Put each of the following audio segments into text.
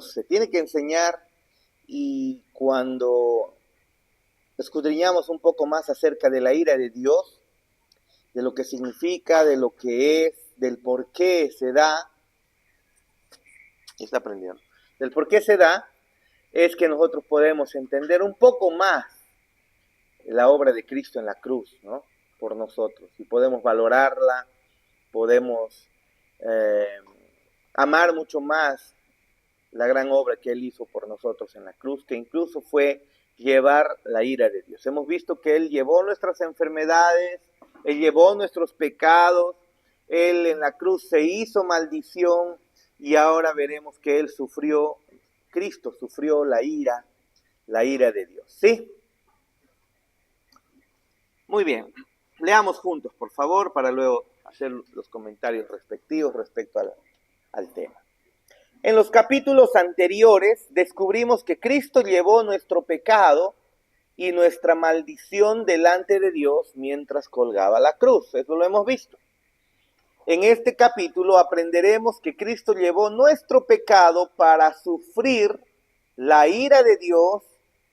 se tiene que enseñar, y cuando escudriñamos un poco más acerca de la ira de Dios, de lo que significa, de lo que es, del por qué se da, está aprendiendo, del por qué se da, es que nosotros podemos entender un poco más la obra de Cristo en la cruz, ¿no? Por nosotros, y podemos valorarla, podemos amar mucho más la gran obra que Él hizo por nosotros en la cruz, que incluso fue llevar la ira de Dios. Hemos visto que Él llevó nuestras enfermedades, Él llevó nuestros pecados, Él en la cruz se hizo maldición, y ahora veremos que Él sufrió, Cristo sufrió la ira de Dios. ¿Sí? Muy bien. Leamos juntos, por favor, para luego hacer los comentarios respectivos respecto al tema. En los capítulos anteriores descubrimos que Cristo llevó nuestro pecado y nuestra maldición delante de Dios mientras colgaba la cruz. Eso lo hemos visto. En este capítulo aprenderemos que Cristo llevó nuestro pecado para sufrir la ira de Dios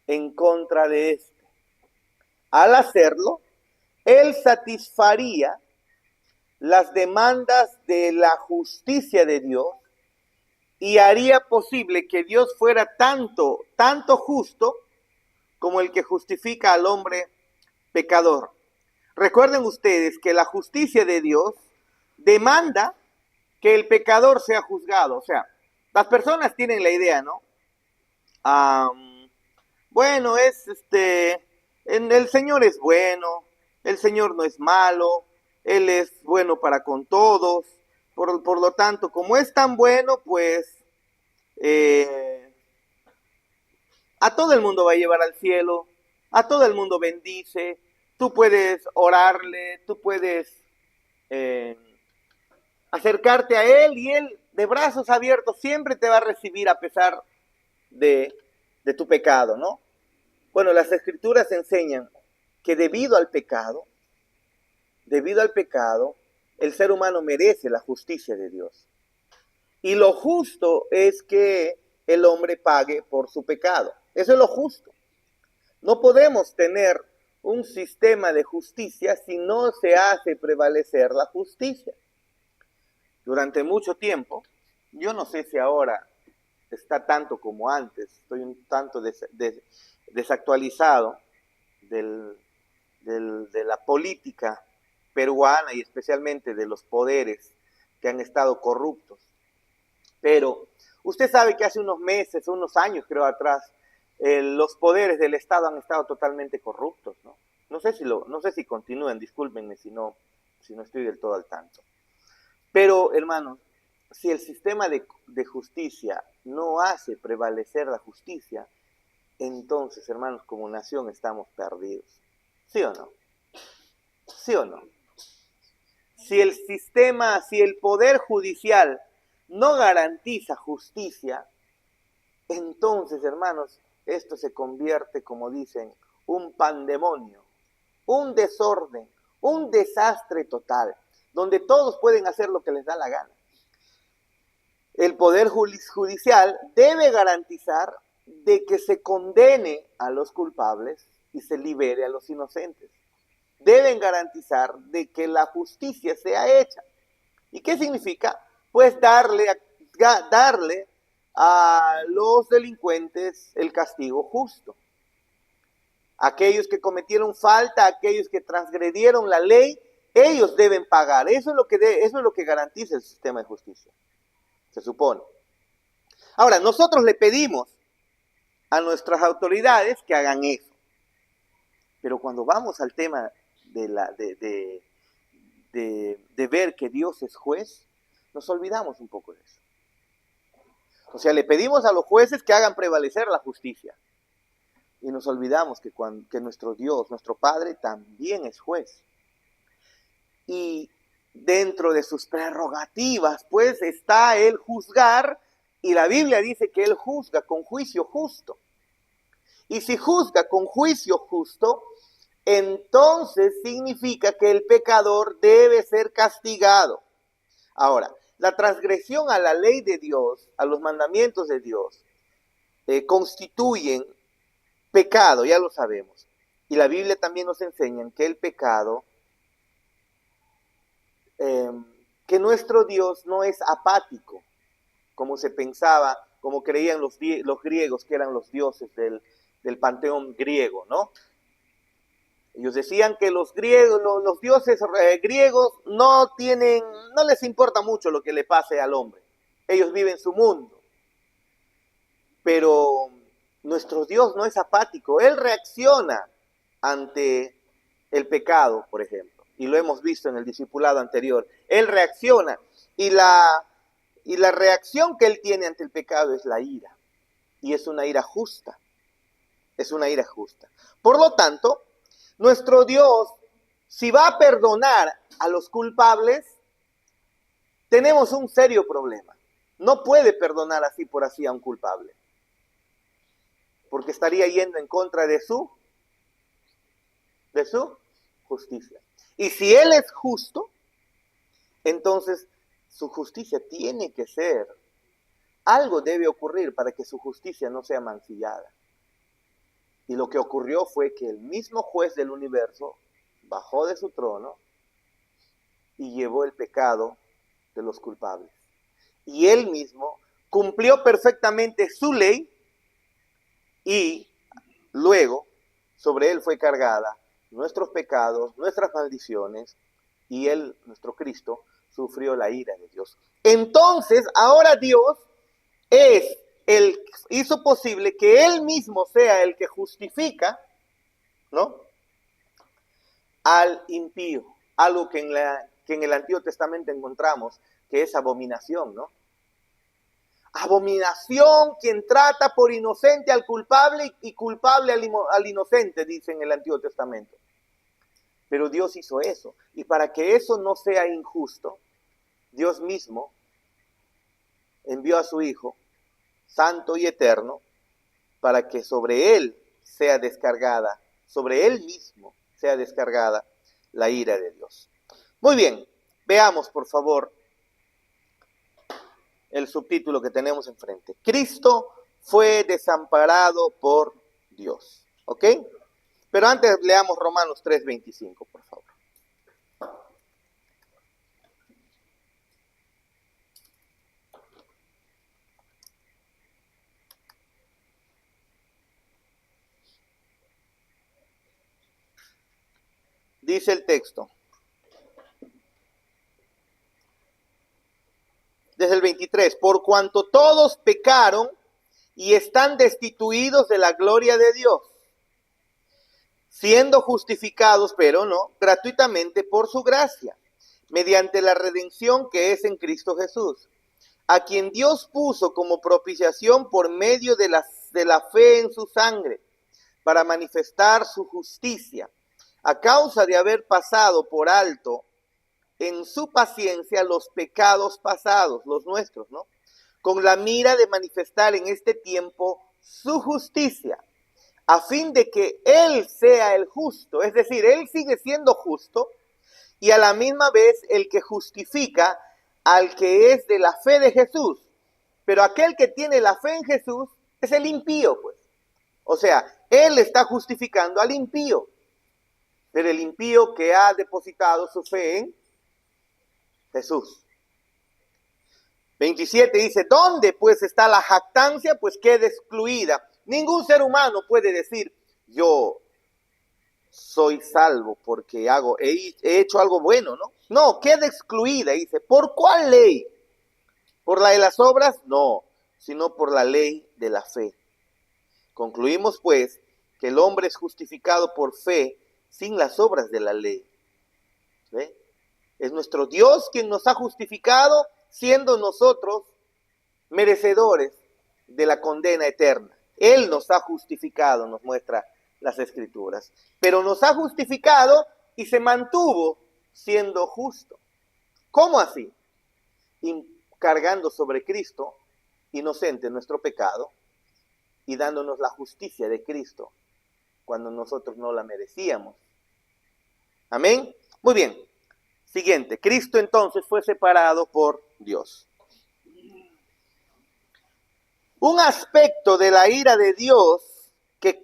en contra de éste. Al hacerlo, Él satisfaría las demandas de la justicia de Dios y haría posible que Dios fuera tanto justo como el que justifica al hombre pecador. Recuerden ustedes que la justicia de Dios demanda que el pecador sea juzgado. O sea, las personas tienen la idea, ¿no? Bueno, el Señor es bueno, el Señor no es malo, Él es bueno para con todos. Por lo tanto, como es tan bueno, pues a todo el mundo va a llevar al cielo, a todo el mundo bendice, tú puedes orarle, tú puedes acercarte a Él, y Él de brazos abiertos siempre te va a recibir a pesar de tu pecado, ¿no? Bueno, las Escrituras enseñan que debido al pecado, el ser humano merece la justicia de Dios. Y lo justo es que el hombre pague por su pecado. Eso es lo justo. No podemos tener un sistema de justicia si no se hace prevalecer la justicia. Durante mucho tiempo, yo no sé si ahora está tanto como antes, estoy un tanto desactualizado de la política peruana y especialmente de los poderes que han estado corruptos. Pero usted sabe que hace unos meses, unos años creo atrás, los poderes del Estado han estado totalmente corruptos, ¿no? No sé si continúan, discúlpenme si no estoy del todo al tanto. Pero, hermanos, si el sistema de justicia no hace prevalecer la justicia, entonces, hermanos, como nación estamos perdidos. ¿Sí o no? ¿Sí o no? Si el poder judicial no garantiza justicia, entonces, hermanos, esto se convierte, como dicen, un pandemonio, un desorden, un desastre total, donde todos pueden hacer lo que les da la gana. El poder judicial debe garantizar de que se condene a los culpables y se libere a los inocentes. Deben garantizar de que la justicia sea hecha. ¿Y qué significa? Pues darle a los delincuentes el castigo justo. Aquellos que cometieron falta, aquellos que transgredieron la ley, ellos deben pagar. Eso es lo que garantiza el sistema de justicia, se supone. Ahora, nosotros le pedimos a nuestras autoridades que hagan eso. Pero cuando vamos al tema de ver que Dios es juez, nos olvidamos un poco de eso. O sea, le pedimos a los jueces que hagan prevalecer la justicia. Y nos olvidamos que nuestro Dios, nuestro Padre, también es juez. Y dentro de sus prerrogativas, pues, está el juzgar, y la Biblia dice que Él juzga con juicio justo. Y si juzga con juicio justo, entonces significa que el pecador debe ser castigado. Ahora, la transgresión a la ley de Dios, a los mandamientos de Dios, constituyen pecado, ya lo sabemos. Y la Biblia también nos enseña que el pecado, que nuestro Dios no es apático, como se pensaba, como creían los griegos, que eran los dioses del panteón griego, ¿no? Ellos decían que los dioses griegos no les importa mucho lo que le pase al hombre. Ellos viven su mundo. Pero nuestro Dios no es apático. Él reacciona ante el pecado, por ejemplo. Y lo hemos visto en el discipulado anterior. Él reacciona. Y la reacción que él tiene ante el pecado es la ira. Y es una ira justa. Es una ira justa. Por lo tanto, nuestro Dios, si va a perdonar a los culpables, tenemos un serio problema. No puede perdonar así por así a un culpable, porque estaría yendo en contra de su justicia. Y si Él es justo, entonces su justicia tiene que ser, algo debe ocurrir para que su justicia no sea mancillada. Y lo que ocurrió fue que el mismo juez del universo bajó de su trono y llevó el pecado de los culpables. Y él mismo cumplió perfectamente su ley y luego sobre él fue cargada nuestros pecados, nuestras maldiciones, y él, nuestro Cristo, sufrió la ira de Dios. Entonces, ahora Dios hizo posible que él mismo sea el que justifica, ¿no?, al impío, algo que en el Antiguo Testamento encontramos que es abominación, ¿no? Abominación quien trata por inocente al culpable y culpable al inocente, dice en el Antiguo Testamento. Pero Dios hizo eso, y para que eso no sea injusto, Dios mismo envió a su Hijo, santo y eterno, para que sobre él sea descargada, sobre él mismo sea descargada la ira de Dios. Muy bien, veamos por favor el subtítulo que tenemos enfrente. Cristo fue desamparado por Dios. ¿Ok? Pero antes leamos Romanos 3:25, por favor. Dice el texto, desde el 23, por cuanto todos pecaron y están destituidos de la gloria de Dios, siendo justificados, pero no, gratuitamente por su gracia, mediante la redención que es en Cristo Jesús, a quien Dios puso como propiciación por medio de la fe en su sangre, para manifestar su justicia, a causa de haber pasado por alto en su paciencia los pecados pasados, los nuestros, ¿no?, con la mira de manifestar en este tiempo su justicia, a fin de que Él sea el justo, es decir, Él sigue siendo justo, y a la misma vez el que justifica al que es de la fe de Jesús. Pero aquel que tiene la fe en Jesús es el impío, pues. O sea, Él está justificando al impío, pero el impío que ha depositado su fe en Jesús. 27 dice, ¿dónde pues está la jactancia? Pues queda excluida. Ningún ser humano puede decir, yo soy salvo porque he hecho algo bueno, ¿no? No, queda excluida. Dice, ¿por cuál ley? ¿Por la de las obras? No, sino por la ley de la fe. Concluimos pues que el hombre es justificado por fe sin las obras de la ley. ¿Ve? Es nuestro Dios quien nos ha justificado, siendo nosotros merecedores de la condena eterna. Él nos ha justificado, nos muestra las Escrituras. Pero nos ha justificado y se mantuvo siendo justo. ¿Cómo así? Cargando sobre Cristo, inocente, nuestro pecado, y dándonos la justicia de Cristo cuando nosotros no la merecíamos. Amén. Muy bien. Siguiente. Cristo entonces fue separado por Dios. Un aspecto de la ira de Dios que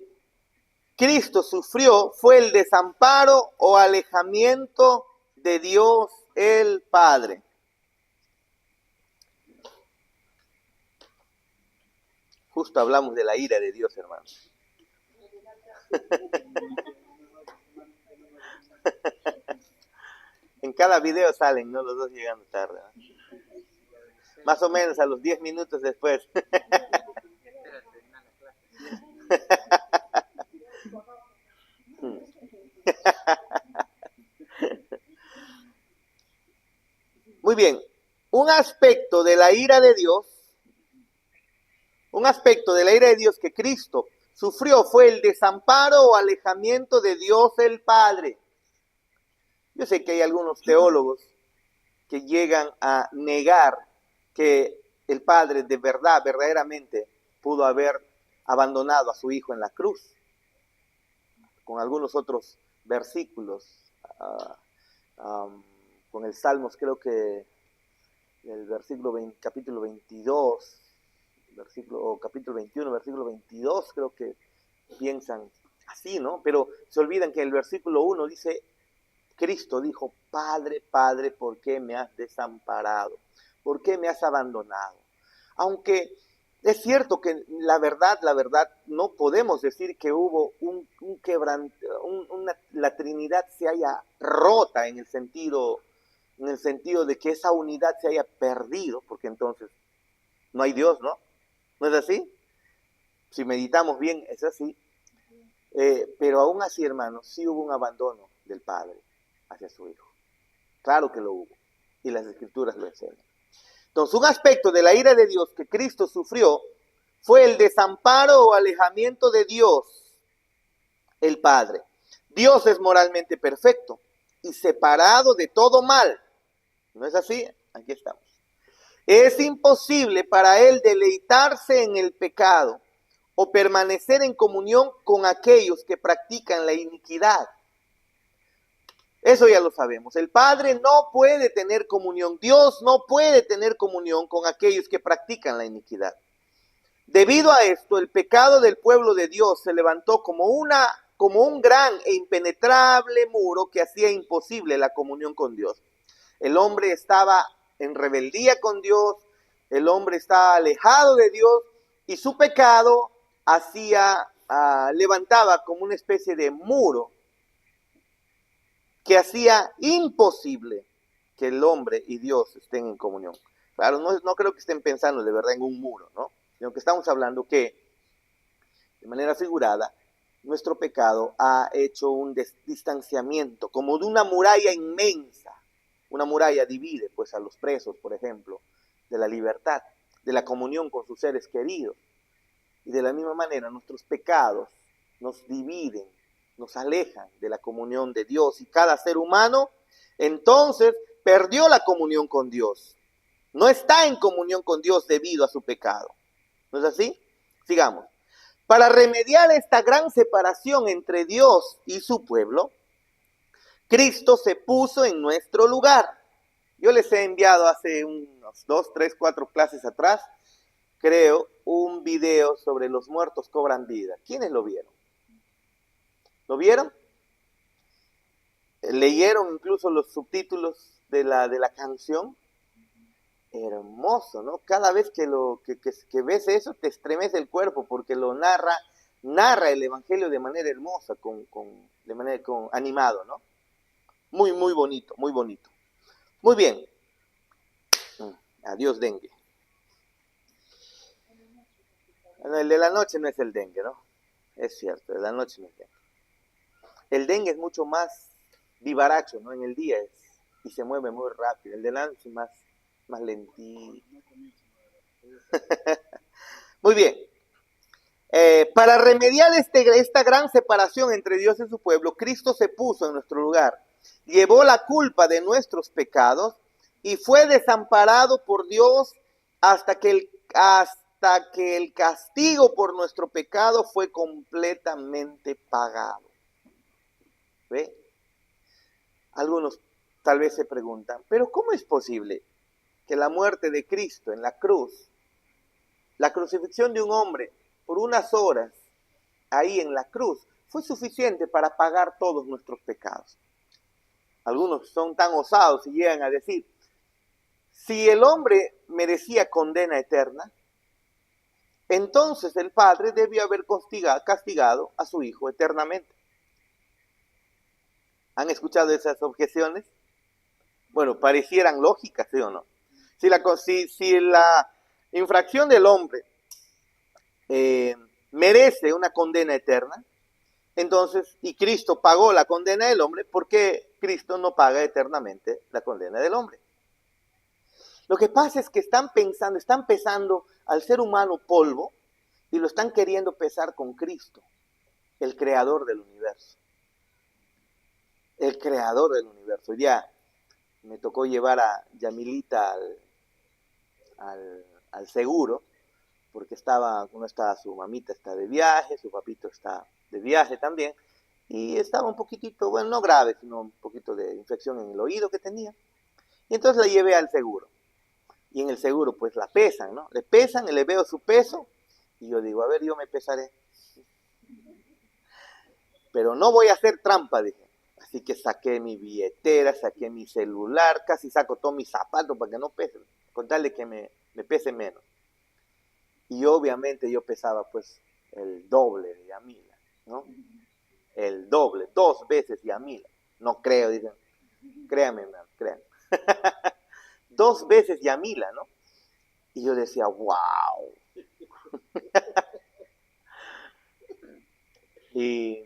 Cristo sufrió fue el desamparo o alejamiento de Dios el Padre. Justo hablamos de la ira de Dios, hermanos. En cada video salen, ¿no? Los dos llegando tarde, ¿no? Más o menos a los 10 minutos después. Muy bien, un aspecto de la ira de Dios que Cristo sufrió fue el desamparo o alejamiento de Dios el Padre. Yo sé que hay algunos teólogos que llegan a negar que el Padre de verdad, verdaderamente, pudo haber abandonado a su Hijo en la cruz, con algunos otros versículos, con el Salmos, creo que el versículo 20, capítulo 22, capítulo 21, versículo 22, creo que piensan así, ¿no? Pero se olvidan que el versículo 1 dice, Cristo dijo, Padre, Padre, ¿por qué me has desamparado? ¿Por qué me has abandonado? Aunque es cierto que la verdad, no podemos decir que hubo un quebranto, la Trinidad se haya rota en el sentido de que esa unidad se haya perdido, porque entonces no hay Dios, ¿no? ¿No es así? Si meditamos bien, es así. Pero aún así, hermanos, sí hubo un abandono del Padre hacia su Hijo. Claro que lo hubo. Y las Escrituras lo enseñan. Entonces, un aspecto de la ira de Dios que Cristo sufrió fue el desamparo o alejamiento de Dios, el Padre. Dios es moralmente perfecto y separado de todo mal. ¿No es así? Aquí estamos. Es imposible para Él deleitarse en el pecado o permanecer en comunión con aquellos que practican la iniquidad. Eso ya lo sabemos. El Padre no puede tener comunión. Dios no puede tener comunión con aquellos que practican la iniquidad. Debido a esto, el pecado del pueblo de Dios se levantó como un gran e impenetrable muro que hacía imposible la comunión con Dios. El hombre estaba en rebeldía con Dios, el hombre estaba alejado de Dios y su pecado levantaba como una especie de muro que hacía imposible que el hombre y Dios estén en comunión. Claro, no creo que estén pensando de verdad en un muro, ¿no? Sino que estamos hablando que, de manera figurada, nuestro pecado ha hecho un distanciamiento, como de una muralla inmensa. Una muralla divide, pues, a los presos, por ejemplo, de la libertad, de la comunión con sus seres queridos. Y de la misma manera, nuestros pecados nos dividen, nos alejan de la comunión de Dios. Y cada ser humano, entonces, perdió la comunión con Dios. No está en comunión con Dios debido a su pecado. ¿No es así? Sigamos. Para remediar esta gran separación entre Dios y su pueblo, Cristo se puso en nuestro lugar. Yo les he enviado hace unos 2, 3, 4 clases atrás, creo, un video sobre los muertos cobran vida. ¿Quiénes lo vieron? ¿Lo vieron? ¿Leyeron incluso los subtítulos de la canción? Hermoso, ¿no? Cada vez que ves eso te estremece el cuerpo porque lo narra el evangelio de manera hermosa, animado, ¿no? Muy, muy bonito, muy bonito. Muy bien. Adiós, dengue. Bueno, el de la noche no es el dengue, ¿no? Es cierto, el de la noche no es dengue. El dengue es mucho más vivaracho, ¿no? En el día y se mueve muy rápido. El de la noche es más lentito. Muy bien. Para remediar esta gran separación entre Dios y su pueblo, Cristo se puso en nuestro lugar, llevó la culpa de nuestros pecados y fue desamparado por Dios hasta que el castigo por nuestro pecado fue completamente pagado. ¿Ve? Algunos tal vez se preguntan, ¿pero cómo es posible? que la muerte de Cristo en la cruz, la crucifixión de un hombre por unas horas ahí en la cruz, fue suficiente para pagar todos nuestros pecados. Algunos son tan osados y llegan a decir, si el hombre merecía condena eterna, entonces el Padre debió haber castigado a su Hijo eternamente. ¿Han escuchado esas objeciones? Bueno, parecieran lógicas, ¿sí o no? Si la infracción del hombre merece una condena eterna, entonces, y Cristo pagó la condena del hombre, ¿por qué Cristo no paga eternamente la condena del hombre? Lo que pasa es que están pesando al ser humano polvo y lo están queriendo pesar con Cristo, el creador del universo. El creador del universo. Ya me tocó llevar a Yamilita al seguro, porque no estaba su mamita, está de viaje, su papito está de viaje también, y estaba un poquitito, bueno, no grave, sino un poquito de infección en el oído que tenía. Y entonces la llevé al seguro. Y en el seguro pues la pesan, ¿no? Le pesan y le veo su peso y yo digo, a ver, yo me pesaré. Pero no voy a hacer trampa, dije. Así que saqué mi billetera, saqué mi celular, casi saco todos mis zapatos para que no pese, con tal de que me pese menos. Y obviamente yo pesaba pues el doble de Yamila, ¿no? El doble, 2 veces Yamila. No creo, dicen. Créanme, hermano, créanme. 2 veces Yamila, ¿no? Y yo decía, wow. Y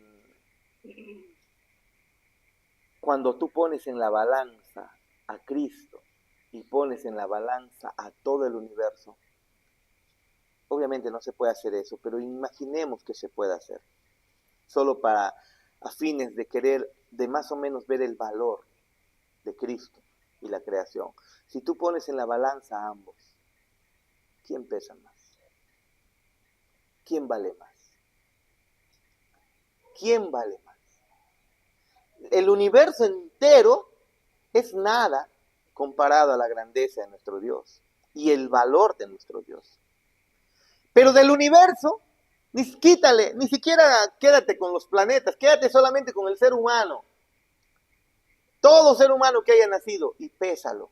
cuando tú pones en la balanza a Cristo y pones en la balanza a todo el universo, obviamente no se puede hacer eso, pero imaginemos que se puede hacer, solo para a fines de querer, de más o menos ver el valor de Cristo y la creación. Si tú pones en la balanza a ambos, ¿quién pesa más? ¿Quién vale más? ¿Quién vale más? El universo entero es nada comparado a la grandeza de nuestro Dios y el valor de nuestro Dios. Pero del universo, ni siquiera quédate con los planetas, quédate solamente con el ser humano. Todo ser humano que haya nacido y pésalo.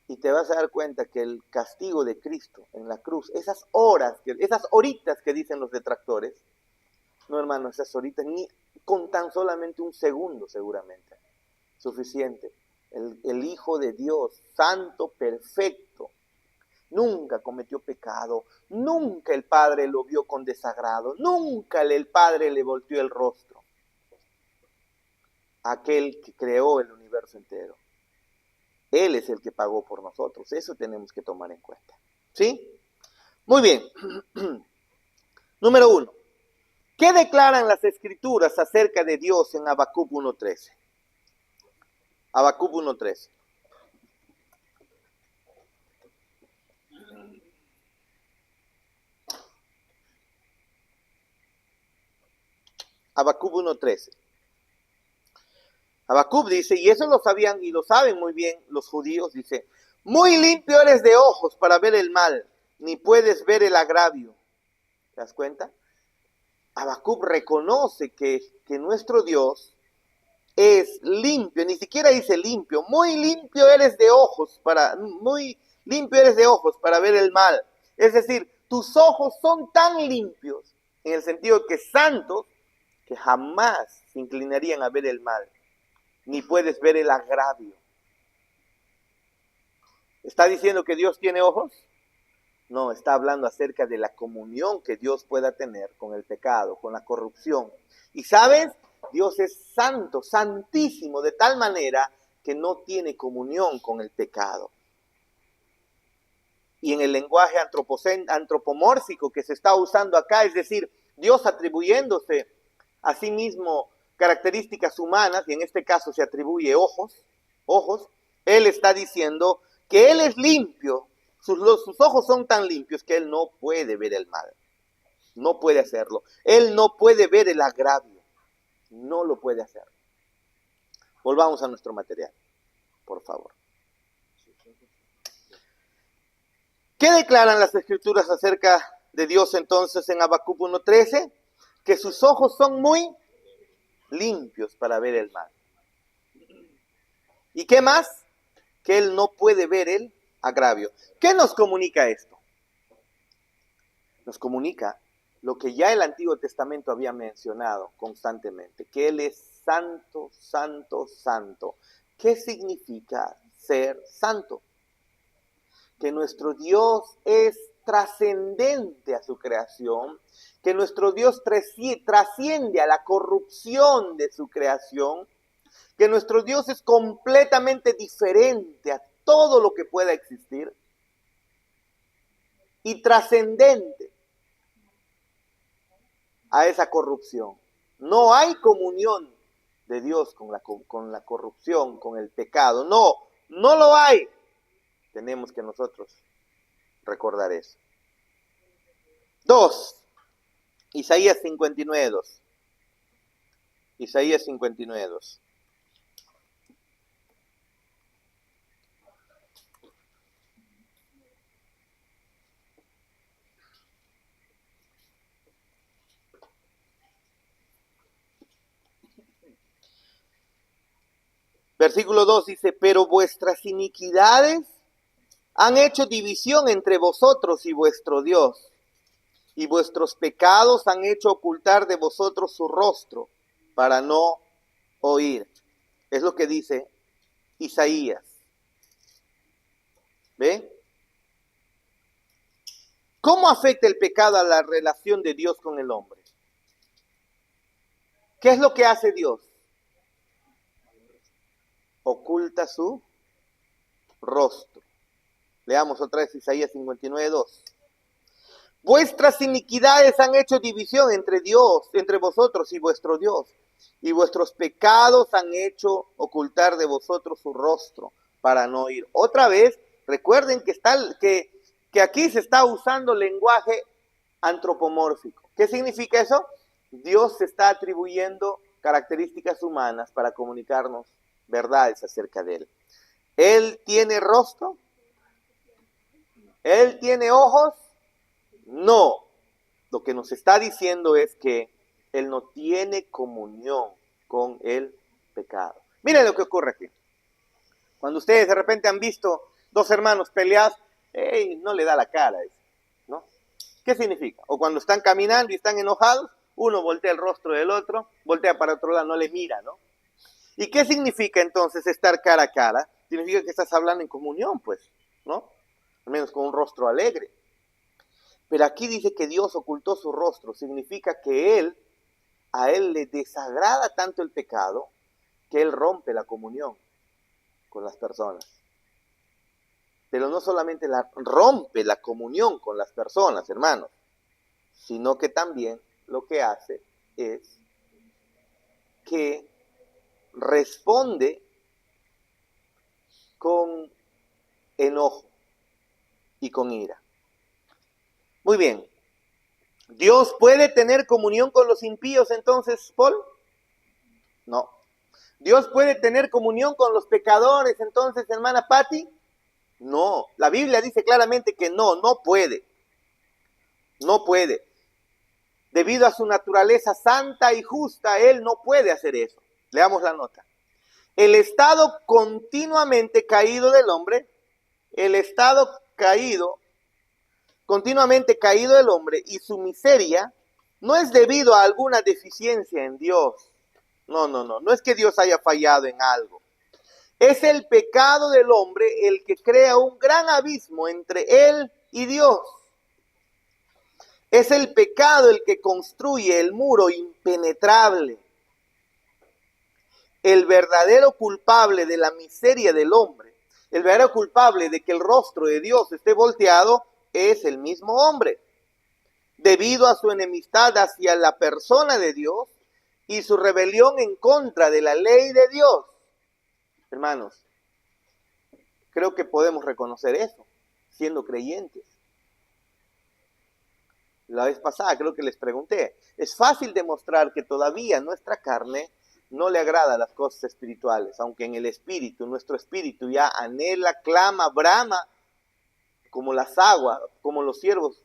Y te vas a dar cuenta que el castigo de Cristo en la cruz, esas horitas que dicen los detractores, no hermano, esas horitas, ni con tan solamente un segundo seguramente, suficiente. El Hijo de Dios, santo, perfecto, nunca cometió pecado, nunca el Padre lo vio con desagrado, nunca el Padre le volteó el rostro. Aquel que creó el universo entero. Él es el que pagó por nosotros, eso tenemos que tomar en cuenta. ¿Sí? Muy bien. Número 1. ¿Qué declaran las Escrituras acerca de Dios en Habacuc 1.13? Habacuc 1.13. Habacuc 1.13. Habacuc dice, y eso lo sabían y lo saben muy bien los judíos, dice, muy limpio eres de ojos para ver el mal, ni puedes ver el agravio. ¿Te das cuenta? Habacuc reconoce que nuestro Dios es limpio, ni siquiera dice limpio, muy limpio eres de ojos para ver el mal. Es decir, tus ojos son tan limpios, en el sentido que santos, que jamás se inclinarían a ver el mal, ni puedes ver el agravio. ¿Está diciendo que Dios tiene ojos? No, está hablando acerca de la comunión que Dios pueda tener con el pecado, con la corrupción. Y ¿sabes? Dios es santo, santísimo, de tal manera que no tiene comunión con el pecado. Y en el lenguaje antropomórfico que se está usando acá, es decir, Dios atribuyéndose a sí mismo características humanas, y en este caso se atribuye ojos, Él está diciendo que Él es limpio, sus ojos son tan limpios que Él no puede ver el mal, no puede hacerlo, Él no puede ver el agravio, no lo puede hacer. Volvamos a nuestro material, por favor. ¿Qué declaran las Escrituras acerca de Dios entonces en Habacuc 1:13? Que sus ojos son muy limpios para ver el mal. ¿Y qué más? Que Él no puede ver el agravio. ¿Qué nos comunica esto? Nos comunica lo que ya el Antiguo Testamento había mencionado constantemente, que Él es santo, santo, santo. ¿Qué significa ser santo? Que nuestro Dios es trascendente a su creación, que nuestro Dios trasciende a la corrupción de su creación, que nuestro Dios es completamente diferente a todo lo que pueda existir y trascendente a esa corrupción. No hay comunión de Dios con la corrupción, con el pecado. No lo hay. Tenemos que nosotros recordar eso. 2. Isaías 59:2. Isaías 59:2. Versículo 2 dice, pero vuestras iniquidades han hecho división entre vosotros y vuestro Dios, y vuestros pecados han hecho ocultar de vosotros su rostro para no oír. Es lo que dice Isaías. ¿Ve? ¿Cómo afecta el pecado a la relación de Dios con el hombre? ¿Qué es lo que hace Dios? Oculta su rostro. Leamos otra vez Isaías 59:2. Vuestras iniquidades han hecho división entre Dios, entre vosotros y vuestro Dios, y vuestros pecados han hecho ocultar de vosotros su rostro para no oír. Otra vez, recuerden que aquí se está usando lenguaje antropomórfico. ¿Qué significa eso? Dios se está atribuyendo características humanas para comunicarnos verdades acerca de Él. ¿Él tiene rostro? ¿Él tiene ojos? No. Lo que nos está diciendo es que Él no tiene comunión con el pecado. Miren lo que ocurre aquí. Cuando ustedes de repente han visto dos hermanos peleados, no le da la cara, ¿no? ¿Qué significa? O cuando están caminando y están enojados, uno voltea el rostro del otro, voltea para otro lado, no le mira, ¿no? ¿Y qué significa entonces estar cara a cara? Significa que estás hablando en comunión, pues, ¿no? Al menos con un rostro alegre. Pero aquí dice que Dios ocultó su rostro. Significa que a Él le desagrada tanto el pecado que Él rompe la comunión con las personas. Pero no solamente rompe la comunión con las personas, hermanos, sino que también lo que hace es que responde con enojo y con ira. Muy bien. ¿Dios puede tener comunión con los impíos entonces, Paul? No. ¿Dios puede tener comunión con los pecadores entonces, hermana Patti? No. La Biblia dice claramente que no puede. No puede. Debido a su naturaleza santa y justa, Él no puede hacer eso. Leamos la nota. El estado continuamente caído del hombre, continuamente caído del hombre y su miseria no es debido a alguna deficiencia en Dios. No es que Dios haya fallado en algo. Es el pecado del hombre el que crea un gran abismo entre él y Dios. Es el pecado el que construye el muro impenetrable. El verdadero culpable de la miseria del hombre, el verdadero culpable de que el rostro de Dios esté volteado, es el mismo hombre. Debido a su enemistad hacia la persona de Dios y su rebelión en contra de la ley de Dios. Hermanos, creo que podemos reconocer eso, siendo creyentes. La vez pasada creo que les pregunté, es fácil demostrar que todavía nuestra carne no le agrada las cosas espirituales, aunque en el espíritu, nuestro espíritu ya anhela, clama, brama como las aguas, como los ciervos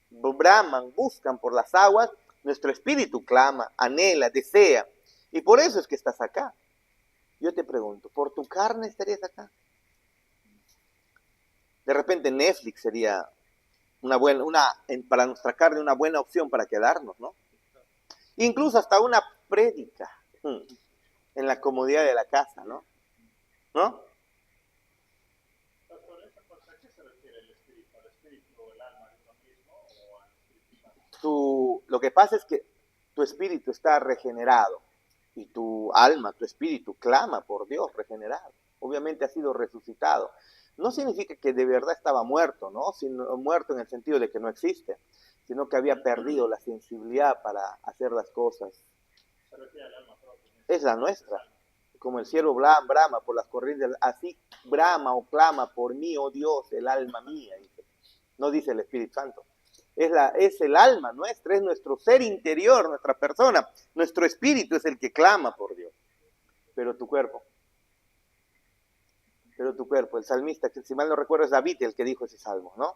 braman, buscan por las aguas, nuestro espíritu clama, anhela, desea. Y por eso es que estás acá. Yo te pregunto, ¿por tu carne estarías acá? De repente Netflix sería para nuestra carne una buena opción para quedarnos, ¿no? Incluso hasta una prédica en la comodidad de la casa, ¿no? ¿No? Lo que pasa es que tu espíritu está regenerado y tu alma, tu espíritu clama por Dios regenerado. Obviamente ha sido resucitado. No significa que de verdad estaba muerto, ¿no? Sino muerto en el sentido de que no existe, sino que había perdido la sensibilidad para hacer las cosas. Es la nuestra. Como el ciervo brama por las corrientes, así brama o clama por mí, oh Dios, el alma mía. Dice. No dice el Espíritu Santo. Es el alma nuestra, es nuestro ser interior, nuestra persona. Nuestro espíritu es el que clama por Dios. Pero tu cuerpo, el salmista, que si mal no recuerdo es David el que dijo ese salmo, ¿no?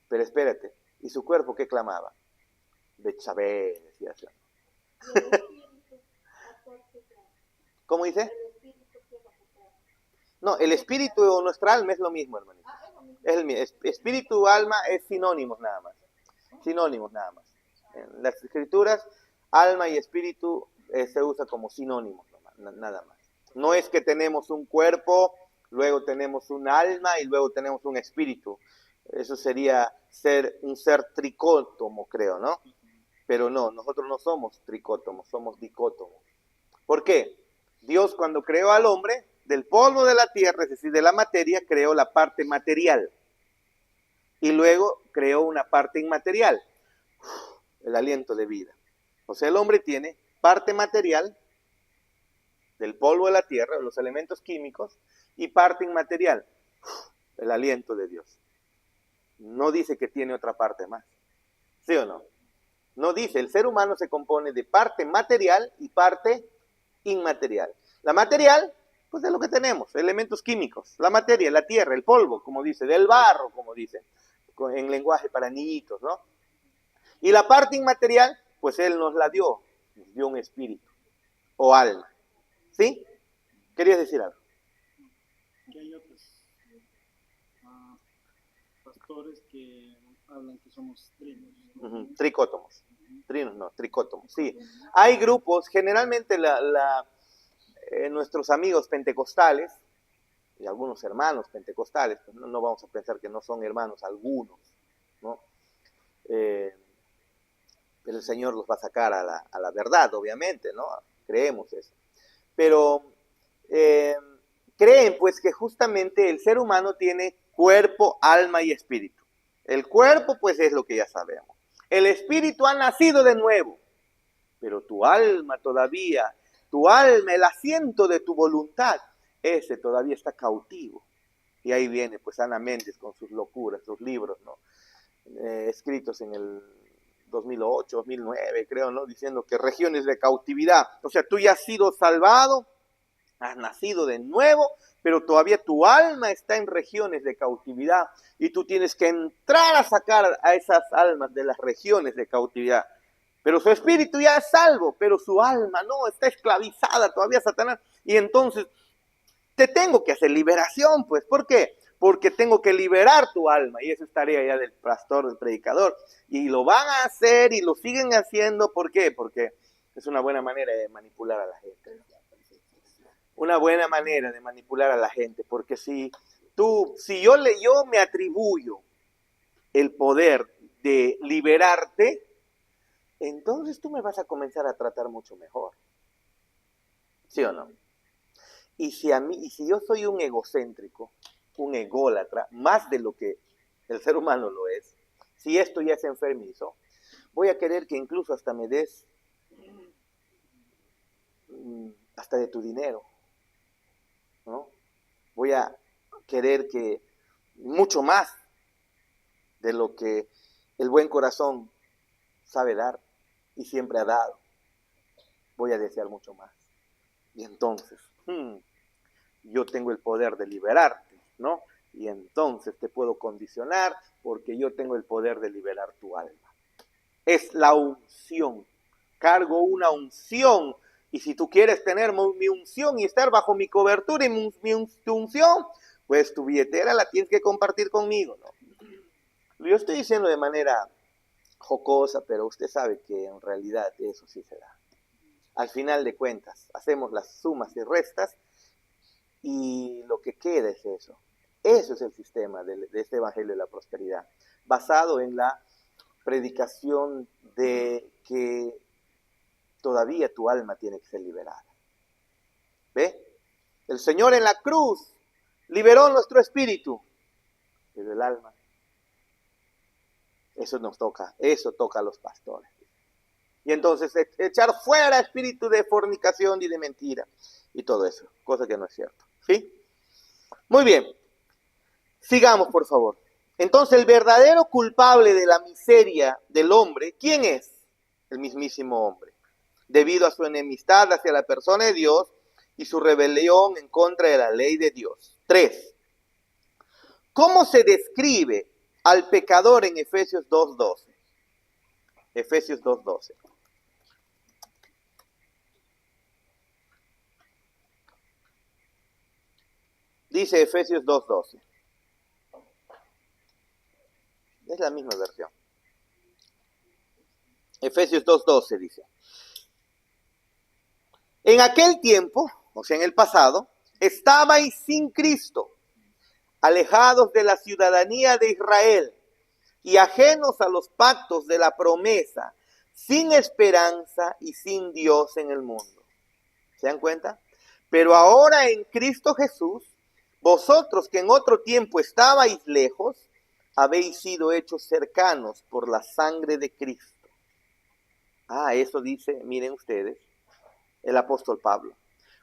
Pero espérate, ¿y su cuerpo qué clamaba? Betsabé, decía así. ¿Cómo dice? No, el espíritu o nuestra alma es lo mismo, hermanito. Es el mismo. Espíritu, alma es sinónimos nada más. Sinónimos nada más. En las escrituras, alma y espíritu se usa como sinónimos nada más. No es que tenemos un cuerpo, luego tenemos un alma y luego tenemos un espíritu. Eso sería un ser tricótomo, creo, ¿no? Pero no, nosotros no somos tricótomos, somos dicótomos. ¿Por qué? Dios cuando creó al hombre, del polvo de la tierra, es decir, de la materia, creó la parte material. Y luego creó una parte inmaterial, el aliento de vida. O sea, el hombre tiene parte material del polvo de la tierra, los elementos químicos, y parte inmaterial, el aliento de Dios. No dice que tiene otra parte más. ¿Sí o no? No dice, el ser humano se compone de parte material y parte inmaterial. La material, pues es lo que tenemos, elementos químicos, la materia, la tierra, el polvo, como dice, del barro, como dice, en lenguaje para niñitos, ¿no? Y la parte inmaterial, pues Él nos dio un espíritu o alma. ¿Sí? ¿Querías decir algo? Que hay otros pastores que hablan que somos trinos. ¿No? Tricótomos. Trinos, no, tricótomos, sí. Hay grupos, generalmente nuestros amigos pentecostales, y algunos hermanos pentecostales, pues no vamos a pensar que no son hermanos algunos, ¿no? Pero el Señor los va a sacar a la verdad, obviamente, ¿no? Creemos eso. Pero creen pues que justamente el ser humano tiene cuerpo, alma y espíritu. El cuerpo pues es lo que ya sabemos. El espíritu ha nacido de nuevo, pero tu alma todavía, tu alma, el asiento de tu voluntad, ese todavía está cautivo. Y ahí viene pues Ana Méndez con sus locuras, sus libros, ¿no? Escritos en el 2008, 2009, creo, ¿no? Diciendo que regiones de cautividad. O sea, tú ya has sido salvado, has nacido de nuevo, pero todavía tu alma está en regiones de cautividad y tú tienes que entrar a sacar a esas almas de las regiones de cautividad. Pero su espíritu ya es salvo, pero su alma no, está esclavizada todavía, Satanás. Y entonces te tengo que hacer liberación, pues. ¿Por qué? Porque tengo que liberar tu alma, y eso es tarea ya del pastor, del predicador. Y lo van a hacer y lo siguen haciendo, ¿por qué? Porque es una buena manera de manipular a la gente. Una buena manera de manipular a la gente, porque si yo me atribuyo el poder de liberarte, entonces tú me vas a comenzar a tratar mucho mejor. ¿Sí o no? Y si yo soy un egocéntrico, un ególatra, más de lo que el ser humano lo es, si esto ya es enfermizo, voy a querer que incluso hasta me des hasta de tu dinero, ¿no? Voy a querer que mucho más de lo que el buen corazón sabe dar y siempre ha dado. Voy a desear mucho más. Y entonces, yo tengo el poder de liberarte, ¿no? Y entonces te puedo condicionar porque yo tengo el poder de liberar tu alma. Es la unción. Cargo una unción. Y si tú quieres tener mi unción y estar bajo mi cobertura y tu unción, pues tu billetera la tienes que compartir conmigo, ¿no? Yo estoy diciendo de manera jocosa, pero usted sabe que en realidad eso sí se da. Al final de cuentas, hacemos las sumas y restas y lo que queda es eso. Eso es el sistema de este Evangelio de la Prosperidad, basado en la predicación de que todavía tu alma tiene que ser liberada. ¿Ve? El Señor en la cruz liberó nuestro espíritu, pero el alma, eso nos toca, eso toca a los pastores. Y entonces echar fuera espíritu de fornicación y de mentira y todo eso, cosa que no es cierto. ¿Sí? Muy bien, sigamos por favor. Entonces el verdadero culpable de la miseria del hombre, ¿quién es? El mismísimo hombre, debido a su enemistad hacia la persona de Dios y su rebelión en contra de la ley de Dios. 3. ¿Cómo se describe al pecador en Efesios 2:12? Efesios 2:12. Dice Efesios 2:12. Es la misma versión. Efesios 2:12 dice: en aquel tiempo, o sea en el pasado, estabais sin Cristo, alejados de la ciudadanía de Israel y ajenos a los pactos de la promesa, sin esperanza y sin Dios en el mundo. ¿Se dan cuenta? Pero ahora en Cristo Jesús, vosotros que en otro tiempo estabais lejos, habéis sido hechos cercanos por la sangre de Cristo. Eso dice, miren ustedes, el apóstol Pablo.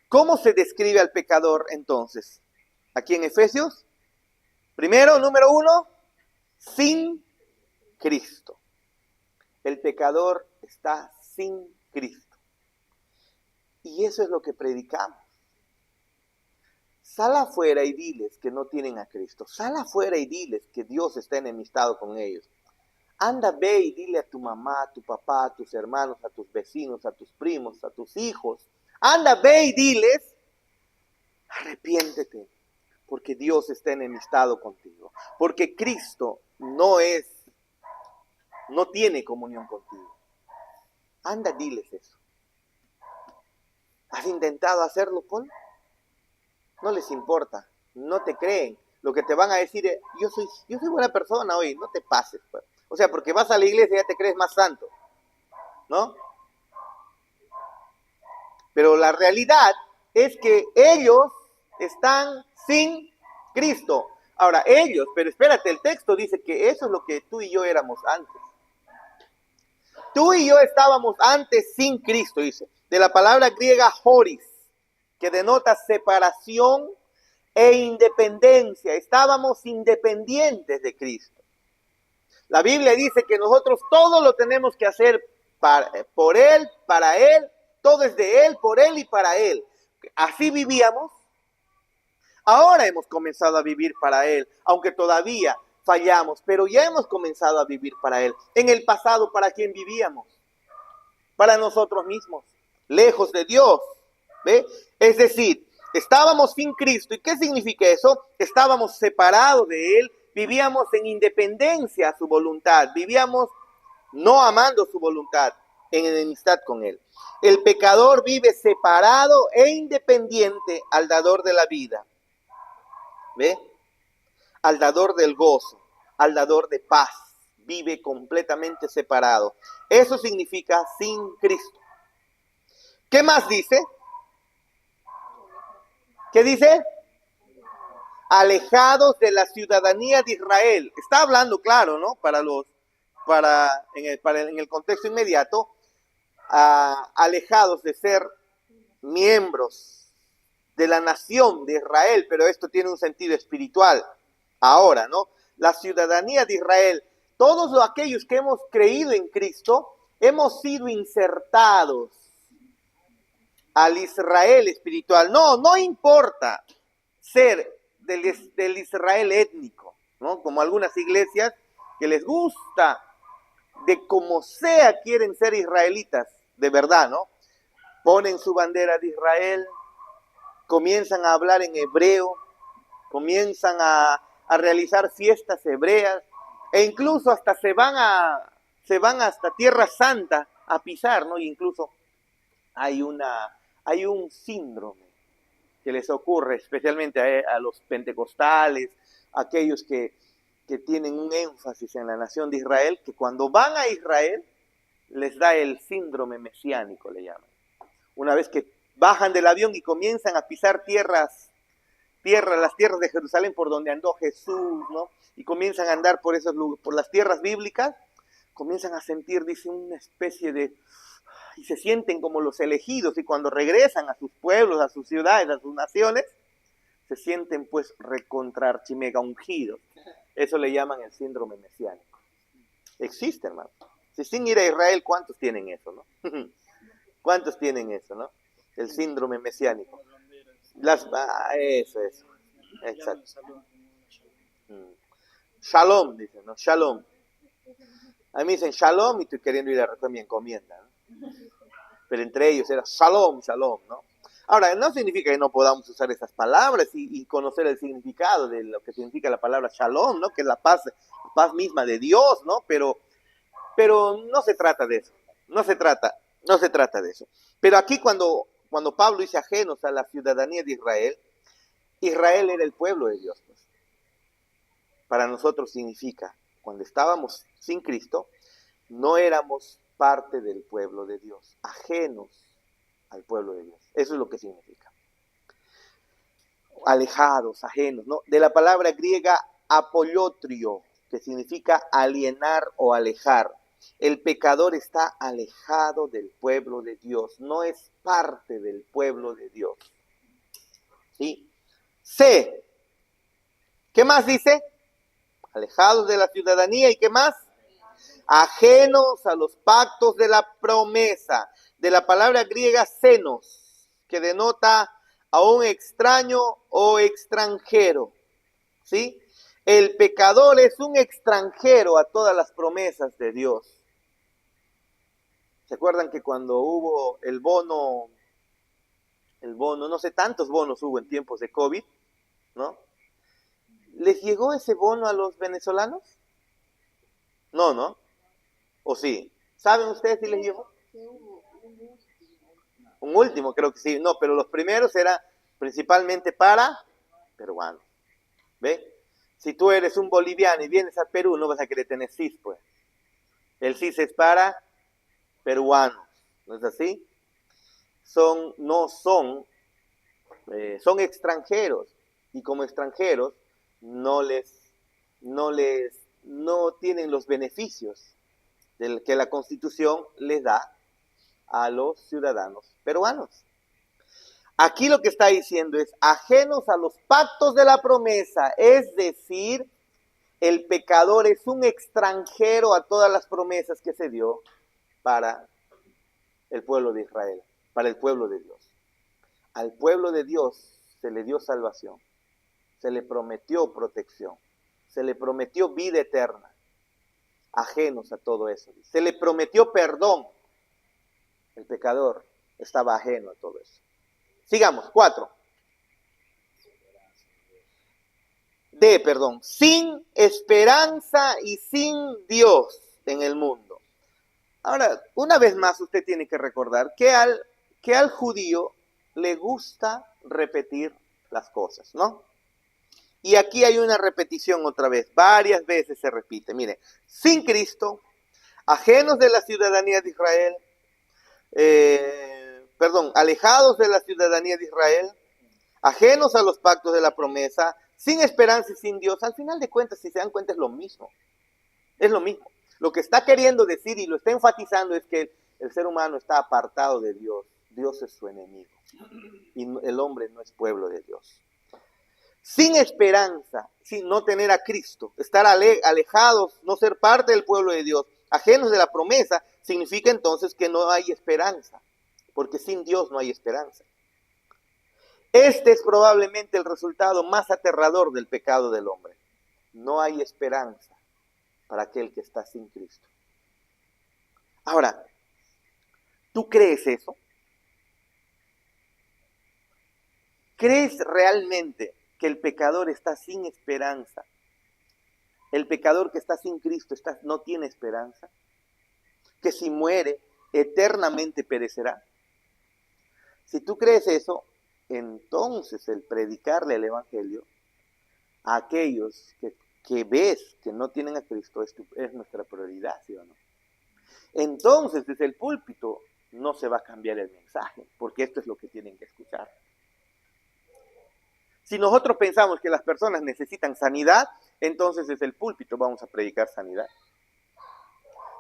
¿Cómo se describe al pecador entonces? Aquí en Efesios, primero, número 1, sin Cristo. El pecador está sin Cristo. Y eso es lo que predicamos. Sal afuera y diles que no tienen a Cristo. Sal afuera y diles que Dios está enemistado con ellos. Anda, ve y dile a tu mamá, a tu papá, a tus hermanos, a tus vecinos, a tus primos, a tus hijos. Anda, ve y diles, arrepiéntete, porque Dios está enemistado contigo. Porque Cristo no tiene comunión contigo. Anda, diles eso. ¿Has intentado hacerlo, Paul? No les importa, no te creen. Lo que te van a decir es, yo soy buena persona hoy, no te pases, pues. O sea, porque vas a la iglesia y ya te crees más santo, ¿no? Pero la realidad es que ellos están sin Cristo. Ahora, ellos, pero espérate, el texto dice que eso es lo que tú y yo éramos antes. Tú y yo estábamos antes sin Cristo, dice, de la palabra griega horis, que denota separación e independencia. Estábamos independientes de Cristo. La Biblia dice que nosotros todo lo tenemos que hacer por Él, para Él, todo es de Él, por Él y para Él. Así vivíamos. Ahora hemos comenzado a vivir para Él, aunque todavía fallamos, pero ya hemos comenzado a vivir para Él. En el pasado, ¿para quién vivíamos? Para nosotros mismos, lejos de Dios. ¿Ve? Es decir, estábamos sin Cristo. ¿Y qué significa eso? Estábamos separados de Él, vivíamos en independencia a su voluntad, vivíamos no amando su voluntad, en enemistad con Él. El pecador vive separado e independiente al dador de la vida. ¿Ve? Al dador del gozo, al dador de paz. Vive completamente separado. Eso significa sin Cristo. ¿Qué más dice? ¿Qué dice? Alejados de la ciudadanía de Israel. Está hablando, claro, ¿no? En el contexto inmediato, alejados de ser miembros de la nación de Israel, pero esto tiene un sentido espiritual. Ahora, ¿no? La ciudadanía de Israel, todos aquellos que hemos creído en Cristo, hemos sido insertados al Israel espiritual. No importa ser del Israel étnico, ¿no? Como algunas iglesias que les gusta, de como sea quieren ser israelitas, de verdad, ¿no? Ponen su bandera de Israel, comienzan a hablar en hebreo, comienzan a realizar fiestas hebreas, e incluso hasta se van hasta Tierra Santa a pisar, ¿no? E incluso hay un síndrome que les ocurre, especialmente a los pentecostales, aquellos que tienen un énfasis en la nación de Israel, que cuando van a Israel les da el síndrome mesiánico, le llaman. Una vez que bajan del avión y comienzan a pisar las tierras de Jerusalén por donde andó Jesús, ¿no? Y comienzan a andar por las tierras bíblicas, comienzan a sentir, dice, una especie de... y se sienten como los elegidos, y cuando regresan a sus pueblos, a sus ciudades, a sus naciones, se sienten pues recontrarchimega ungidos. Eso le llaman el síndrome mesiánico. Existe, hermano. Si sin ir a Israel, ¿cuántos tienen eso, no? ¿Cuántos tienen eso, no? El síndrome mesiánico. Eso. Exacto. Shalom, dicen, ¿no? Shalom. A mí dicen shalom y estoy queriendo ir a recoger mi encomienda, ¿no? Pero entre ellos era shalom, ¿no? Ahora, no significa que no podamos usar esas palabras y conocer el significado de lo que significa la palabra shalom, ¿no? Que es la paz misma de Dios, ¿no? Pero no se trata de eso. No se trata de eso. Pero aquí cuando Pablo dice ajenos a la ciudadanía de Israel, Israel era el pueblo de Dios, pues. Para nosotros significa, cuando estábamos sin Cristo, no éramos parte del pueblo de Dios, ajenos al pueblo de Dios. Eso es lo que significa. Alejados, ajenos, ¿no? De la palabra griega apollotrio, que significa alienar o alejar. El pecador está alejado del pueblo de Dios, no es parte del pueblo de Dios. ¿Sí? C. ¿Qué más dice? Alejados de la ciudadanía, ¿y qué más? Ajenos a los pactos de la promesa, de la palabra griega xenos, que denota a un extraño o extranjero, ¿sí? El pecador es un extranjero a todas las promesas de Dios. ¿Se acuerdan que cuando hubo el bono, no sé, tantos bonos hubo en tiempos de COVID, ¿no? ¿Les llegó ese bono a los venezolanos? No. ¿O sí? ¿Saben ustedes si les llegó? Un último, creo que sí. No, pero los primeros eran principalmente para peruanos. ¿Ve? Si tú eres un boliviano y vienes a Perú, no vas a querer tener CIS, pues. El CIS es para peruanos, ¿no es así? Son extranjeros, y como extranjeros no tienen los beneficios que la Constitución les da a los ciudadanos peruanos. Aquí lo que está diciendo es ajenos a los pactos de la promesa, es decir, el pecador es un extranjero a todas las promesas que se dio para el pueblo de Israel, para el pueblo de Dios. Al pueblo de Dios se le dio salvación, se le prometió protección, se le prometió vida eterna. Ajenos a todo eso. Se le prometió perdón. El pecador estaba ajeno a todo eso. Sigamos, 4. Sin esperanza y sin Dios en el mundo. Ahora, una vez más usted tiene que recordar que al judío le gusta repetir las cosas, ¿no? Y aquí hay una repetición otra vez, varias veces se repite. Mire, sin Cristo, ajenos de la ciudadanía de Israel, alejados de la ciudadanía de Israel, ajenos a los pactos de la promesa, sin esperanza y sin Dios. Al final de cuentas, si se dan cuenta, es lo mismo. Es lo mismo. Lo que está queriendo decir y lo está enfatizando es que el ser humano está apartado de Dios. Dios es su enemigo. Y el hombre no es pueblo de Dios. Sin esperanza, sin no tener a Cristo, estar alejados, no ser parte del pueblo de Dios, ajenos de la promesa, significa entonces que no hay esperanza, porque sin Dios no hay esperanza. Este es probablemente el resultado más aterrador del pecado del hombre. No hay esperanza para aquel que está sin Cristo. Ahora, ¿tú crees eso? ¿Crees realmente que el pecador está sin esperanza? ¿El pecador que está sin Cristo no tiene esperanza? ¿Que si muere, eternamente perecerá? Si tú crees eso, entonces el predicarle el Evangelio a aquellos que ves que no tienen a Cristo es nuestra prioridad, ¿sí o no? Entonces, desde el púlpito no se va a cambiar el mensaje, porque esto es lo que tienen que escuchar. Si nosotros pensamos que las personas necesitan sanidad, entonces desde el púlpito vamos a predicar sanidad.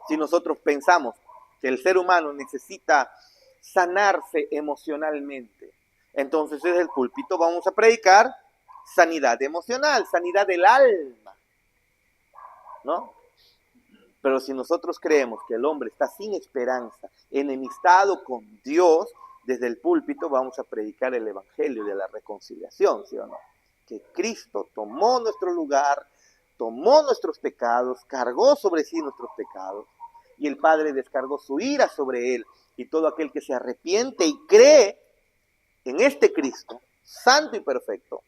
Si nosotros pensamos que el ser humano necesita sanarse emocionalmente, entonces desde el púlpito vamos a predicar sanidad emocional, sanidad del alma, ¿no? Pero si nosotros creemos que el hombre está sin esperanza, enemistado con Dios, desde el púlpito vamos a predicar el evangelio de la reconciliación, ¿sí o no? Que Cristo tomó nuestro lugar, tomó nuestros pecados, cargó sobre sí nuestros pecados, y el Padre descargó su ira sobre él, y todo aquel que se arrepiente y cree en este Cristo, santo y perfecto,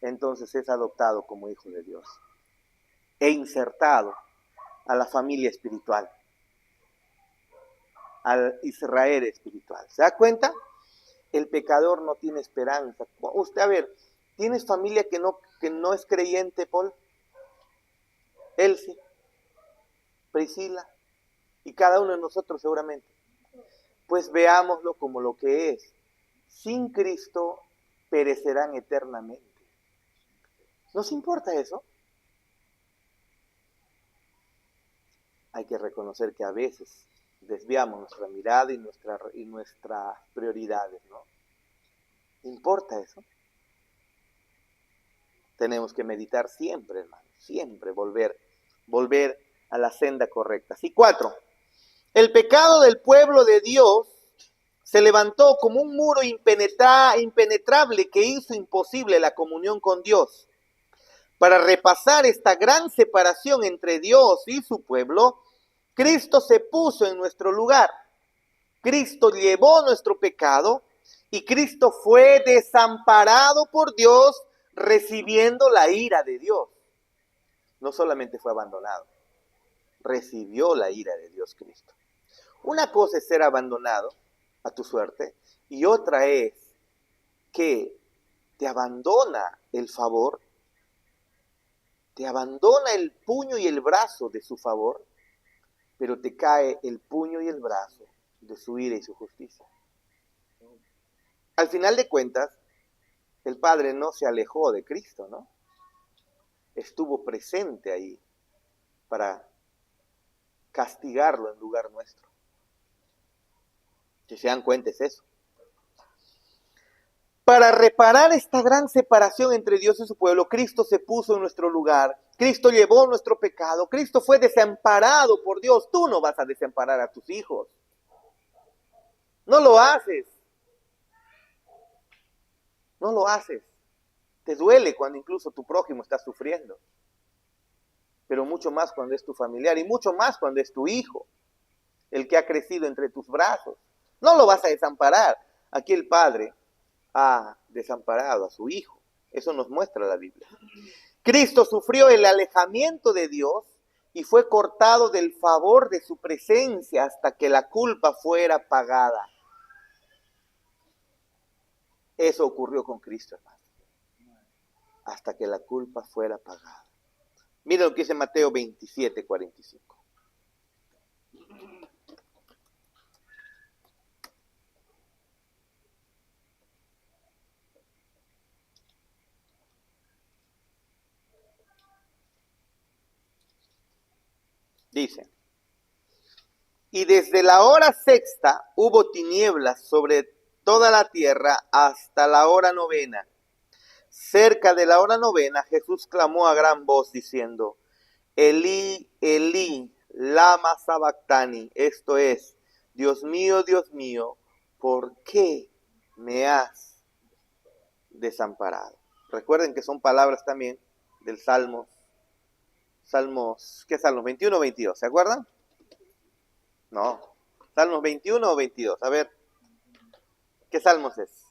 entonces es adoptado como hijo de Dios e insertado a la familia espiritual, al Israel espiritual. ¿Se da cuenta? El pecador no tiene esperanza. Usted, a ver, ¿tienes familia que no es creyente, Paul? Elsie, Priscila, y cada uno de nosotros seguramente. Pues veámoslo como lo que es. Sin Cristo perecerán eternamente. ¿Nos importa eso? Hay que reconocer que a veces desviamos nuestra mirada y nuestras prioridades, ¿no? ¿Importa eso? Tenemos que meditar siempre, hermano, siempre volver a la senda correcta. Y 4, el pecado del pueblo de Dios se levantó como un muro impenetrable que hizo imposible la comunión con Dios. Para repasar esta gran separación entre Dios y su pueblo, Cristo se puso en nuestro lugar. Cristo llevó nuestro pecado y Cristo fue desamparado por Dios, recibiendo la ira de Dios. No solamente fue abandonado, recibió la ira de Dios Cristo. Una cosa es ser abandonado a tu suerte y otra es que te abandona el favor, te abandona el puño y el brazo de su favor, pero te cae el puño y el brazo de su ira y su justicia. Al final de cuentas, el Padre no se alejó de Cristo, ¿no? Estuvo presente ahí para castigarlo en lugar nuestro. Que se dan cuenta es eso. Para reparar esta gran separación entre Dios y su pueblo, Cristo se puso en nuestro lugar. Cristo llevó nuestro pecado. Cristo fue desamparado por Dios. Tú no vas a desamparar a tus hijos. No lo haces. No lo haces. Te duele cuando incluso tu prójimo está sufriendo. Pero mucho más cuando es tu familiar y mucho más cuando es tu hijo, el que ha crecido entre tus brazos. No lo vas a desamparar. Aquí el Padre ha desamparado a su hijo. Eso nos muestra la Biblia. Cristo sufrió el alejamiento de Dios y fue cortado del favor de su presencia hasta que la culpa fuera pagada. Eso ocurrió con Cristo, hermano. Hasta que la culpa fuera pagada. Mira lo que dice Mateo 27:45. Dice, y desde la hora sexta hubo tinieblas sobre toda la tierra hasta la hora novena. Cerca de la hora novena, Jesús clamó a gran voz diciendo, Elí, Elí, lama sabactani, esto es, Dios mío, ¿por qué me has desamparado. Recuerden que son palabras también del Salmos, ¿qué Salmos? 21 o 22, ¿se acuerdan? No, Salmos 21 o 22, a ver, ¿qué Salmos es?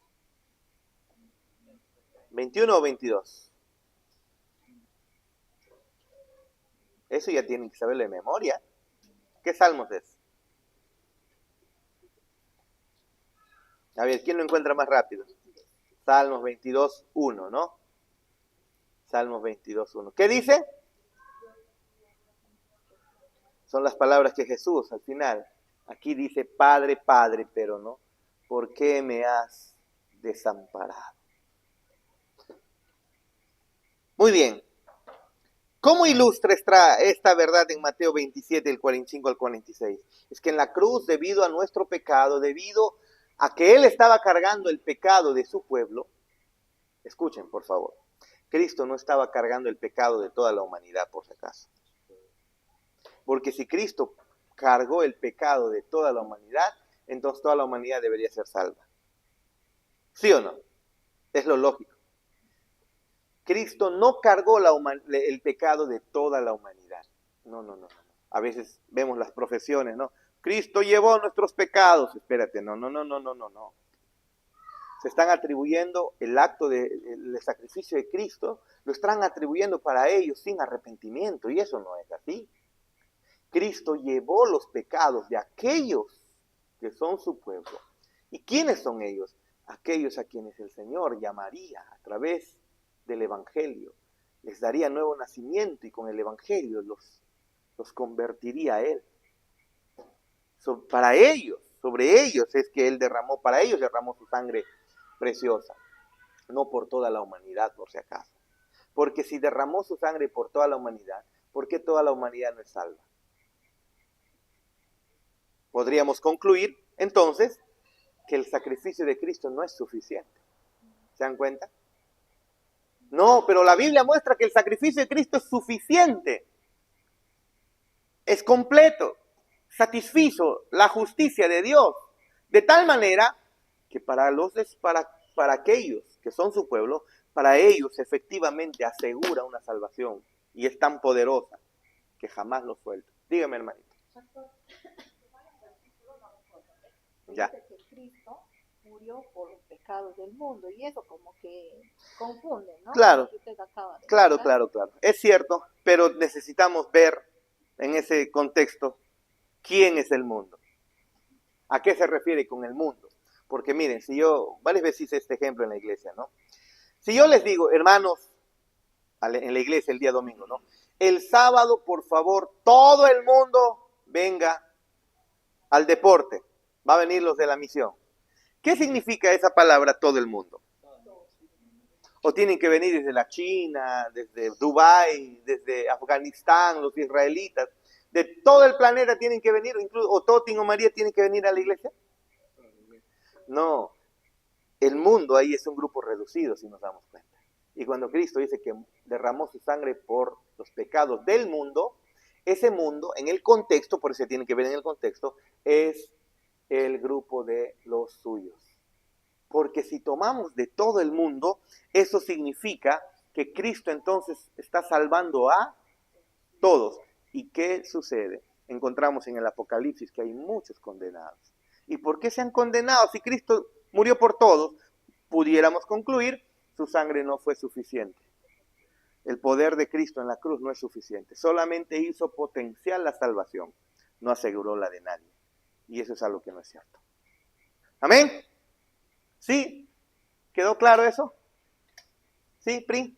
21 o 22. Eso ya tienen que saberlo de memoria. ¿Qué Salmos es? A ver, ¿quién lo encuentra más rápido? Salmos 22, 1, ¿no? Salmos 22, 1. ¿Qué dice? Son las palabras que Jesús al final. Aquí dice, Padre, Padre, pero no. ¿Por qué me has desamparado? Muy bien. ¿Cómo ilustra esta verdad en Mateo 27, del 45 al 46? Es que en la cruz, debido a nuestro pecado, debido a que Él estaba cargando el pecado de su pueblo, escuchen por favor, Cristo no estaba cargando el pecado de toda la humanidad por si acaso. Porque si Cristo cargó el pecado de toda la humanidad, entonces toda la humanidad debería ser salva. ¿Sí o no? Es lo lógico. Cristo no cargó el pecado de toda la humanidad. No. A veces vemos las profesiones, ¿no? Cristo llevó nuestros pecados. Espérate, no. Se están atribuyendo el acto del sacrificio de Cristo, lo están atribuyendo para ellos sin arrepentimiento, y eso no es así. Cristo llevó los pecados de aquellos que son su pueblo. ¿Y quiénes son ellos? Aquellos a quienes el Señor llamaría a través del Evangelio. Les daría nuevo nacimiento y con el Evangelio los convertiría a Él. Para ellos, sobre ellos es que Él derramó, para ellos derramó su sangre preciosa, no por toda la humanidad por si acaso. Porque si derramó su sangre por toda la humanidad, ¿por qué toda la humanidad no es salva? Podríamos concluir entonces que el sacrificio de Cristo no es suficiente. ¿Se dan cuenta? No, pero la Biblia muestra que el sacrificio de Cristo es suficiente. Es completo. Satisfizo la justicia de Dios. De tal manera que para aquellos que son su pueblo, para ellos efectivamente asegura una salvación. Y es tan poderosa que jamás lo suelta. Dígame, hermanito. Ya. Que Cristo murió por los pecados del mundo y eso como que confunde, ¿no? Claro, claro. Es cierto, pero necesitamos ver en ese contexto quién es el mundo. ¿A qué se refiere con el mundo? Porque miren, varias veces hice este ejemplo en la iglesia, ¿no? Si yo les digo, hermanos, en la iglesia el día domingo, ¿no? El sábado, por favor, todo el mundo venga al deporte. Va a venir los de la misión. ¿Qué significa esa palabra todo el mundo? O tienen que venir desde la China, desde Dubái, desde Afganistán, los israelitas. De todo el planeta tienen que venir, incluso, o Totin o María tienen que venir a la iglesia. No, el mundo ahí es un grupo reducido, si nos damos cuenta. Y cuando Cristo dice que derramó su sangre por los pecados del mundo, ese mundo, en el contexto, por eso tiene que ver en el contexto, es el grupo de los suyos. Porque si tomamos de todo el mundo, eso significa que Cristo entonces está salvando a todos. ¿Y qué sucede? Encontramos en el Apocalipsis que hay muchos condenados. ¿Y por qué se han condenado? Si Cristo murió por todos, pudiéramos concluir, su sangre no fue suficiente. El poder de Cristo en la cruz no es suficiente. Solamente hizo potencial la salvación, no aseguró la de nadie. Y eso es algo que no es cierto. ¿Amén? ¿Sí? ¿Quedó claro eso? ¿Sí, Pri?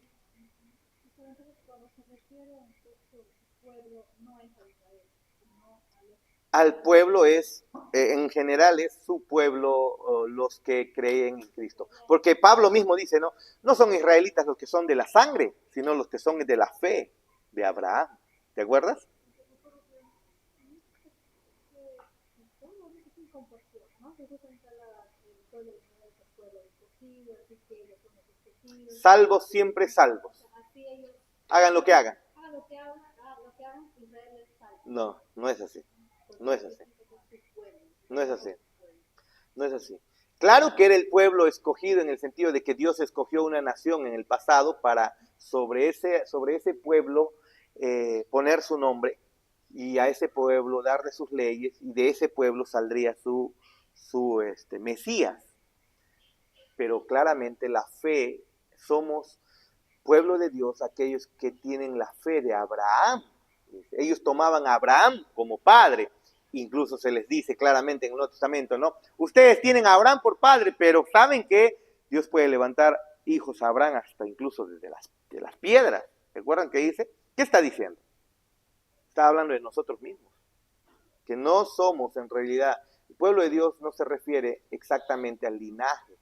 Al pueblo es, en general es su pueblo, los que creen en Cristo. Porque Pablo mismo dice, no son israelitas los que son de la sangre, sino los que son de la fe de Abraham. ¿Te acuerdas? Salvos siempre salvos. Hagan lo que hagan. No es así. No es así. Claro que era el pueblo escogido en el sentido de que Dios escogió una nación en el pasado para sobre ese pueblo poner su nombre y a ese pueblo darle sus leyes, y de ese pueblo saldría su Mesías. Pero claramente la fe, somos pueblo de Dios aquellos que tienen la fe de Abraham. Ellos tomaban a Abraham como padre. Incluso se les dice claramente en el Nuevo Testamento, ¿no? Ustedes tienen a Abraham por padre, pero saben que Dios puede levantar hijos a Abraham hasta incluso desde de las piedras. ¿Recuerdan qué dice? ¿Qué está diciendo? Está hablando de nosotros mismos. Que no somos en realidad, el pueblo de Dios no se refiere exactamente al linaje,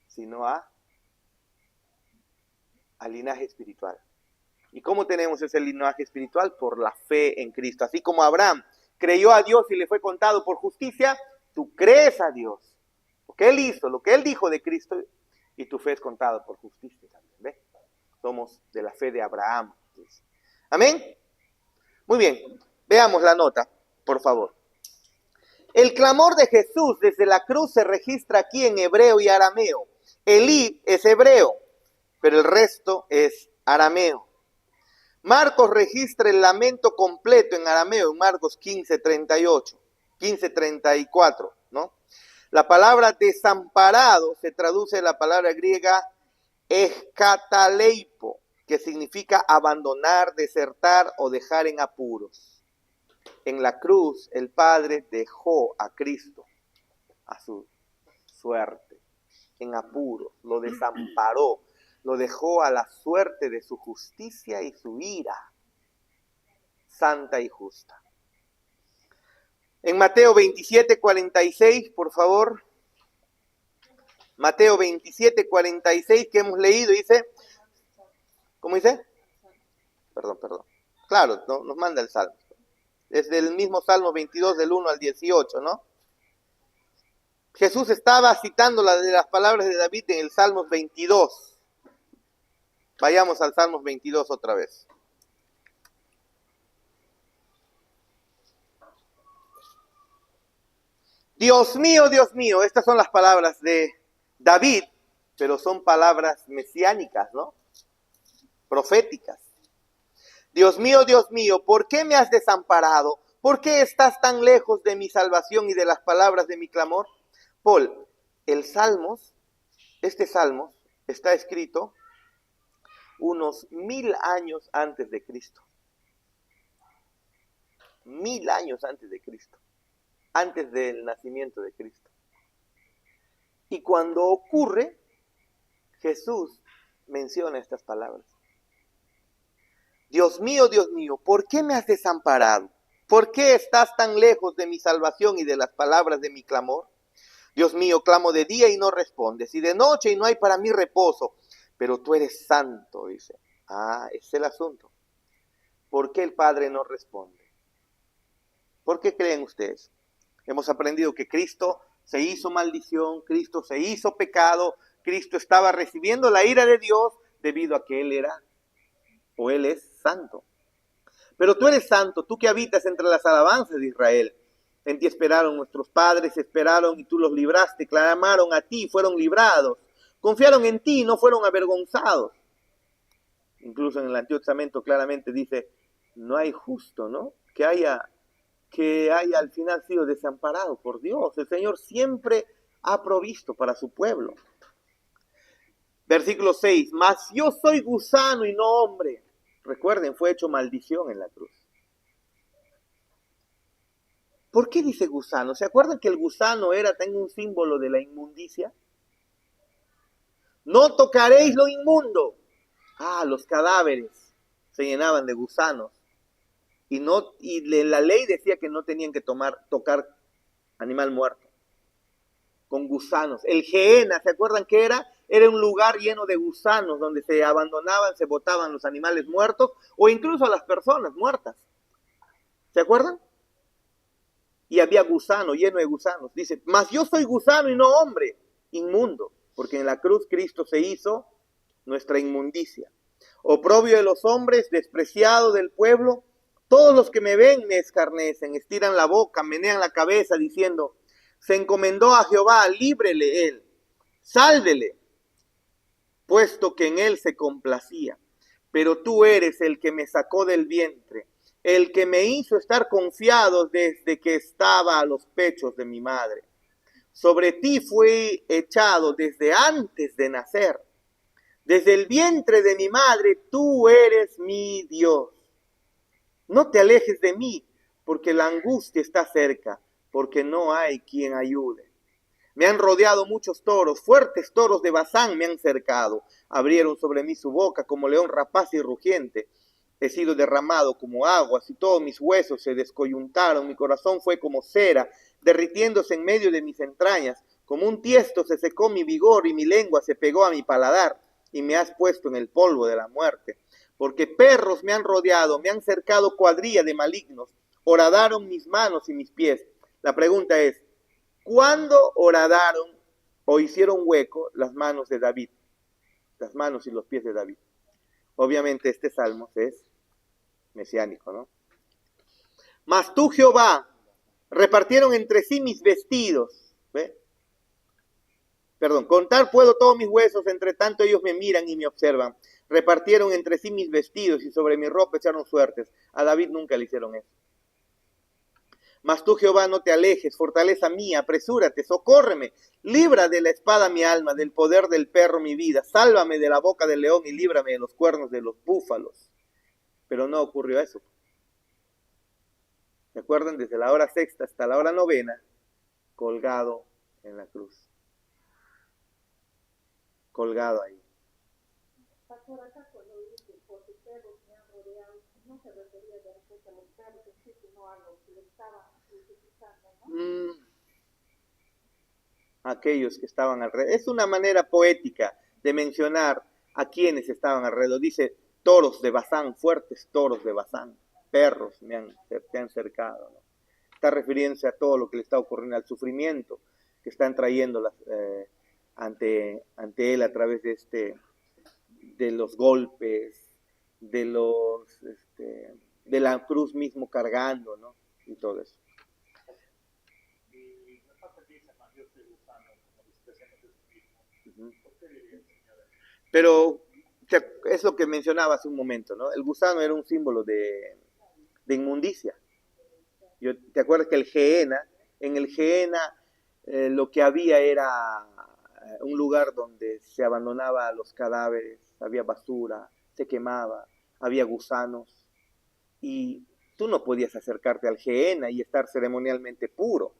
sino al linaje espiritual. ¿Y cómo tenemos ese linaje espiritual? Por la fe en Cristo. Así como Abraham creyó a Dios y le fue contado por justicia, tú crees a Dios. Lo que Él hizo, lo que Él dijo de Cristo, y tu fe es contada por justicia también. ¿Ve? Somos de la fe de Abraham. Amén. Muy bien, veamos la nota, por favor. El clamor de Jesús desde la cruz se registra aquí en hebreo y arameo. Elí es hebreo, pero el resto es arameo. Marcos registra el lamento completo en arameo, en Marcos 15:34, ¿no? La palabra desamparado se traduce de la palabra griega eskataleipo, que significa abandonar, desertar o dejar en apuros. En la cruz el Padre dejó a Cristo a su suerte, en apuros, lo desamparó. Lo dejó a la suerte de su justicia y su ira, santa y justa. En Mateo 27:46, por favor. Mateo 27:46 que hemos leído, dice, ¿cómo dice? Perdón. Claro, no, nos manda el Salmo. Es del mismo Salmo 22, del 1 al 18, ¿no? Jesús estaba citando las palabras de David en el Salmos 22. Vayamos al Salmos 22 otra vez. Dios mío, estas son las palabras de David, pero son palabras mesiánicas, ¿no? Proféticas. Dios mío, ¿por qué me has desamparado? ¿Por qué estás tan lejos de mi salvación y de las palabras de mi clamor? Paul, este Salmos está escrito unos 1000 años antes de Cristo. 1000 años antes de Cristo. Antes del nacimiento de Cristo. Y cuando ocurre, Jesús menciona estas palabras. Dios mío, ¿por qué me has desamparado? ¿Por qué estás tan lejos de mi salvación y de las palabras de mi clamor? Dios mío, clamo de día y no respondes, y de noche y no hay para mí reposo. Pero tú eres santo, dice. Es el asunto. ¿Por qué el Padre no responde? ¿Por qué creen ustedes? Hemos aprendido que Cristo se hizo maldición, Cristo se hizo pecado, Cristo estaba recibiendo la ira de Dios debido a que Él es santo. Pero tú eres santo, tú que habitas entre las alabanzas de Israel. En ti esperaron nuestros padres, esperaron y tú los libraste, clamaron a ti, fueron librados. Confiaron en ti y no fueron avergonzados. Incluso en el Antiguo Testamento claramente dice, no hay justo, ¿no? Que haya al final sido desamparado por Dios. El Señor siempre ha provisto para su pueblo. Versículo 6, mas yo soy gusano y no hombre. Recuerden, fue hecho maldición en la cruz. ¿Por qué dice gusano? ¿Se acuerdan que el gusano tengo un símbolo de la inmundicia? No tocaréis lo inmundo. Los cadáveres se llenaban de gusanos. Y la ley decía que no tenían que tocar animal muerto. Con gusanos. El Gehenna, ¿se acuerdan qué era? Era un lugar lleno de gusanos donde se abandonaban, se botaban los animales muertos o incluso a las personas muertas. ¿Se acuerdan? Y había gusano, lleno de gusanos. Dice, mas yo soy gusano y no hombre, inmundo. Porque en la cruz Cristo se hizo nuestra inmundicia. Oprobio de los hombres, despreciado del pueblo. Todos los que me ven me escarnecen, estiran la boca, menean la cabeza diciendo, se encomendó a Jehová, líbrele él. Sálvele, puesto que en él se complacía. Pero tú eres el que me sacó del vientre, el que me hizo estar confiado desde que estaba a los pechos de mi madre. Sobre ti fui echado desde antes de nacer. Desde el vientre de mi madre, tú eres mi Dios. No te alejes de mí, porque la angustia está cerca, porque no hay quien ayude. Me han rodeado muchos toros, fuertes toros de Basán me han cercado. Abrieron sobre mí su boca como león rapaz y rugiente. He sido derramado como aguas y todos mis huesos se descoyuntaron. Mi corazón fue como cera, derritiéndose en medio de mis entrañas. Como un tiesto se secó mi vigor y mi lengua se pegó a mi paladar. Y me has puesto en el polvo de la muerte. Porque perros me han rodeado, me han cercado cuadrilla de malignos. Horadaron mis manos y mis pies. La pregunta es, ¿cuándo horadaron o hicieron hueco las manos de David? Las manos y los pies de David. Obviamente este salmo es mesiánico, ¿no? Mas tú, Jehová, repartieron entre sí mis vestidos. ¿Ve? Perdón, contar puedo todos mis huesos, entre tanto ellos me miran y me observan. Repartieron entre sí mis vestidos y sobre mi ropa echaron suertes. A David nunca le hicieron eso. Mas tú, Jehová, no te alejes, fortaleza mía, apresúrate, socórreme, libra de la espada mi alma, del poder del perro mi vida, sálvame de la boca del león y líbrame de los cuernos de los búfalos. Pero no ocurrió eso. ¿Se acuerdan? Desde la hora sexta hasta la hora novena, colgado en la cruz. Colgado ahí. Pastor, acá cuando dice, por tus perros me han rodeado, no se refería de repente a los perros en sí, sino a los que le estaban crucificando, ¿no? Aquellos que estaban alrededor. Es una manera poética de mencionar a quienes estaban alrededor. Dice, toros de Basán, fuertes toros de Basán, perros te han cercado, ¿no? Está refiriéndose a todo lo que le está ocurriendo, al sufrimiento que están trayendo ante él a través de los golpes, de la cruz mismo cargando, ¿no? Y todo eso. Pero es lo que mencionaba hace un momento, ¿no? El gusano era un símbolo de inmundicia. ¿Te acuerdas que en el Gehenna lo que había era un lugar donde se abandonaba los cadáveres, había basura, se quemaba, había gusanos, y tú no podías acercarte al Gehenna y estar ceremonialmente puro,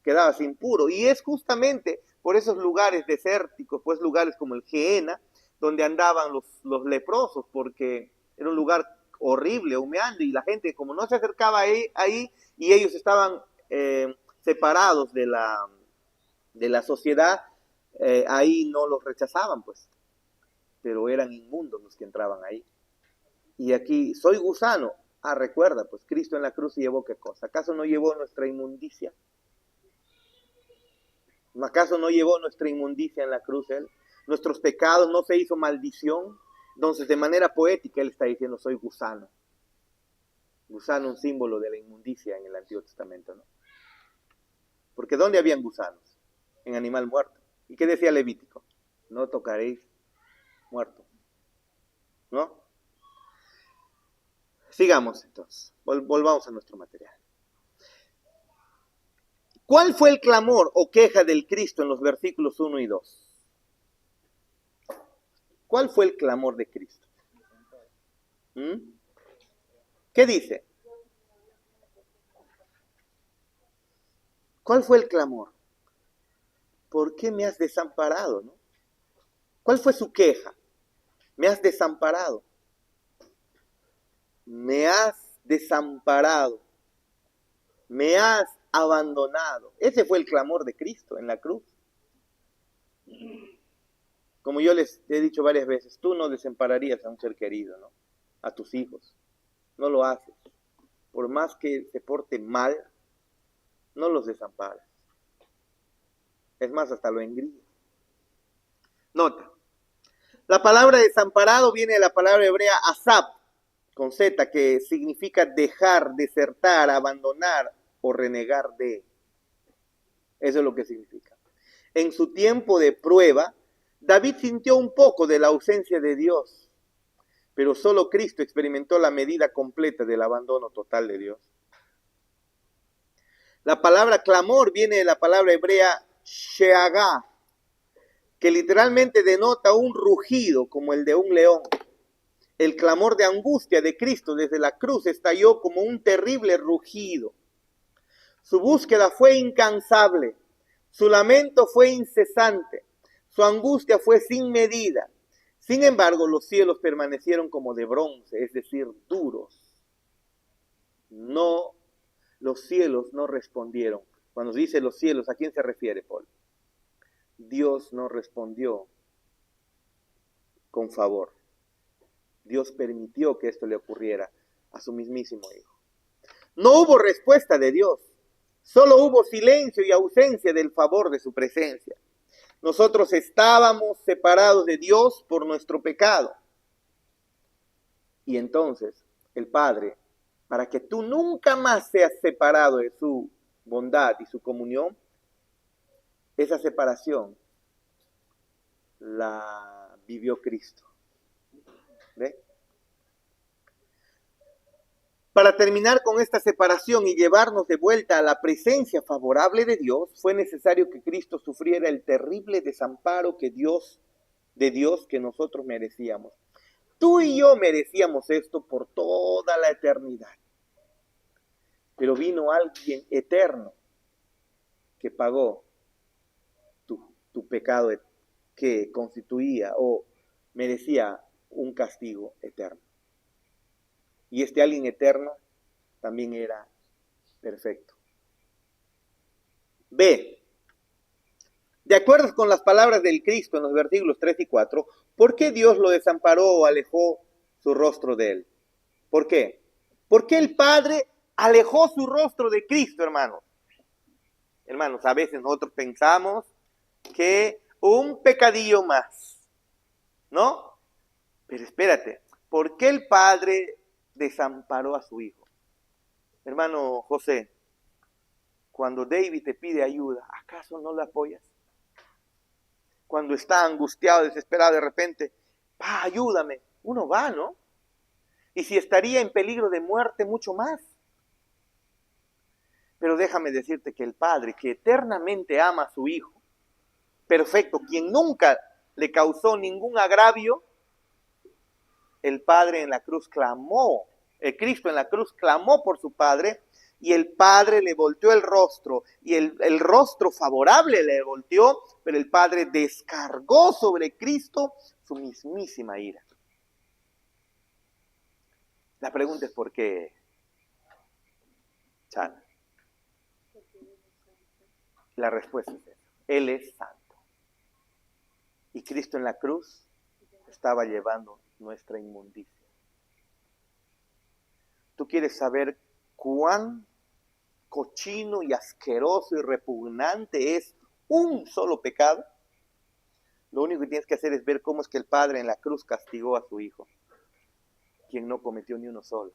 quedabas impuro, y es justamente por esos lugares desérticos, pues lugares como el Gehenna, donde andaban los leprosos, porque era un lugar horrible, humeante, y la gente como no se acercaba ahí y ellos estaban separados de la sociedad, ahí no los rechazaban, pues, pero eran inmundos los que entraban ahí. Y aquí, soy gusano. Ah, recuerda, pues Cristo en la cruz llevó ¿qué cosa? ¿Acaso no llevó nuestra inmundicia? ¿Acaso no llevó nuestra inmundicia en la cruz él? Nuestros pecados, no se hizo maldición. Entonces, de manera poética, él está diciendo, soy gusano. Gusano, un símbolo de la inmundicia en el Antiguo Testamento, ¿no? Porque ¿dónde habían gusanos? En animal muerto. ¿Y qué decía Levítico? No tocaréis muerto, ¿no? Sigamos entonces, volvamos a nuestro material. ¿Cuál fue el clamor o queja del Cristo en los versículos 1 y 2? ¿Cuál fue el clamor de Cristo? ¿Qué dice? ¿Cuál fue el clamor? ¿Por qué me has desamparado, no? ¿Cuál fue su queja? Me has desamparado. Me has desamparado. Me has abandonado. Ese fue el clamor de Cristo en la cruz. Como yo les he dicho varias veces, tú no desampararías a un ser querido, ¿no? A tus hijos. No lo haces. Por más que se porte mal, no los desamparas. Es más, hasta lo engríes. Nota. La palabra desamparado viene de la palabra hebrea asab, con Z, que significa dejar, desertar, abandonar o renegar de. Eso es lo que significa. En su tiempo de prueba, David sintió un poco de la ausencia de Dios, pero solo Cristo experimentó la medida completa del abandono total de Dios. La palabra clamor viene de la palabra hebrea sheagá, que literalmente denota un rugido como el de un león. El clamor de angustia de Cristo desde la cruz estalló como un terrible rugido. Su búsqueda fue incansable, su lamento fue incesante, su angustia fue sin medida. Sin embargo, los cielos permanecieron como de bronce, es decir, duros. No, los cielos no respondieron. Cuando se dice los cielos, ¿a quién se refiere, Paul? Dios no respondió con favor. Dios permitió que esto le ocurriera a su mismísimo Hijo. No hubo respuesta de Dios. Solo hubo silencio y ausencia del favor de su presencia. Nosotros estábamos separados de Dios por nuestro pecado. Y entonces el Padre, para que tú nunca más seas separado de su bondad y su comunión, esa separación la vivió Cristo. ¿Ve? Para terminar con esta separación y llevarnos de vuelta a la presencia favorable de Dios, fue necesario que Cristo sufriera el terrible desamparo de Dios que nosotros merecíamos. Tú y yo merecíamos esto por toda la eternidad. Pero vino alguien eterno que pagó tu pecado, que constituía o merecía un castigo eterno. Y este alguien eterno también era perfecto. B. De acuerdo con las palabras del Cristo en los versículos 3 y 4, ¿por qué Dios lo desamparó o alejó su rostro de él? ¿Por qué? ¿Por qué el Padre alejó su rostro de Cristo, hermanos? Hermanos, a veces nosotros pensamos que un pecadillo más, ¿no? Pero espérate, ¿por qué el Padre desamparó a su hijo? Hermano José, cuando David te pide ayuda, ¿acaso no lo apoyas? Cuando está angustiado, desesperado, de repente, ayúdame, uno va, ¿no? Y si estaría en peligro de muerte, mucho más. Pero déjame decirte que el Padre, que eternamente ama a su hijo, perfecto, quien nunca le causó ningún agravio, el Padre en la cruz clamó, el Cristo en la cruz clamó por su Padre, y el Padre le volteó el rostro, y el rostro favorable le volteó, pero el Padre descargó sobre Cristo su mismísima ira. La pregunta es ¿por qué, Chana? La respuesta es esa. Él es santo. Y Cristo en la cruz estaba llevando nuestra inmundicia. ¿Tú quieres saber cuán cochino y asqueroso y repugnante es un solo pecado? Lo único que tienes que hacer es ver cómo es que el Padre en la cruz castigó a su Hijo, quien no cometió ni uno solo.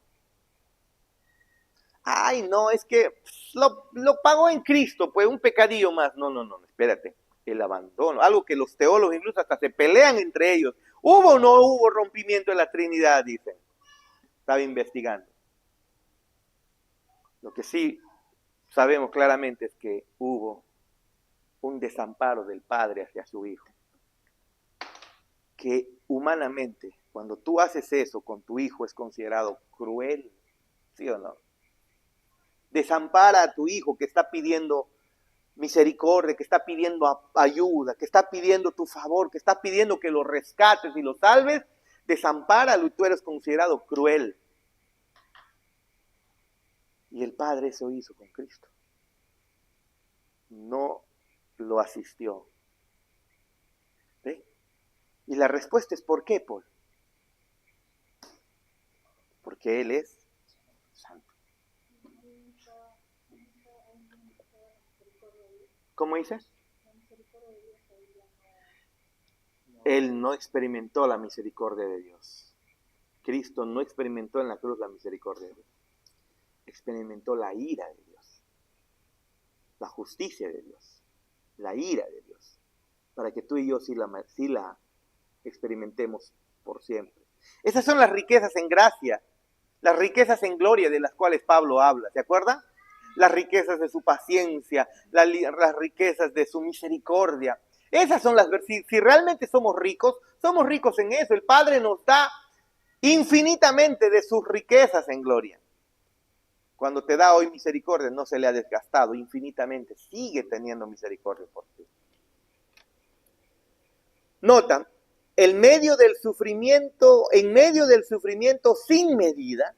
Ay, no, es que lo pagó en Cristo, pues un pecadillo más. No, espérate. El abandono, algo que los teólogos incluso hasta se pelean entre ellos. ¿Hubo o no hubo rompimiento de la Trinidad? Dicen. Estaba investigando. Lo que sí sabemos claramente es que hubo un desamparo del Padre hacia su Hijo. Que humanamente, cuando tú haces eso con tu hijo, es considerado cruel. ¿Sí o no? Desampara a tu hijo que está pidiendo misericordia, que está pidiendo ayuda, que está pidiendo tu favor, que está pidiendo que lo rescates y lo salves, desampáralo y tú eres considerado cruel. Y el Padre eso hizo con Cristo. No lo asistió. ¿Ve? Y la respuesta es ¿por qué, Paul? Porque Él es santo. ¿Cómo dices? Él no experimentó la misericordia de Dios. Cristo no experimentó en la cruz la misericordia de Dios. Experimentó la ira de Dios. La justicia de Dios. La ira de Dios. para que tú y yo sí la experimentemos por siempre. Esas son las riquezas en gracia, las riquezas en gloria de las cuales Pablo habla, ¿se acuerdan? Las riquezas de su paciencia, las riquezas de su misericordia. Esas son las, si realmente somos ricos en eso. El Padre nos da infinitamente de sus riquezas en gloria. Cuando te da hoy misericordia, no se le ha desgastado infinitamente, sigue teniendo misericordia por ti. Nota, en medio del sufrimiento sin medida,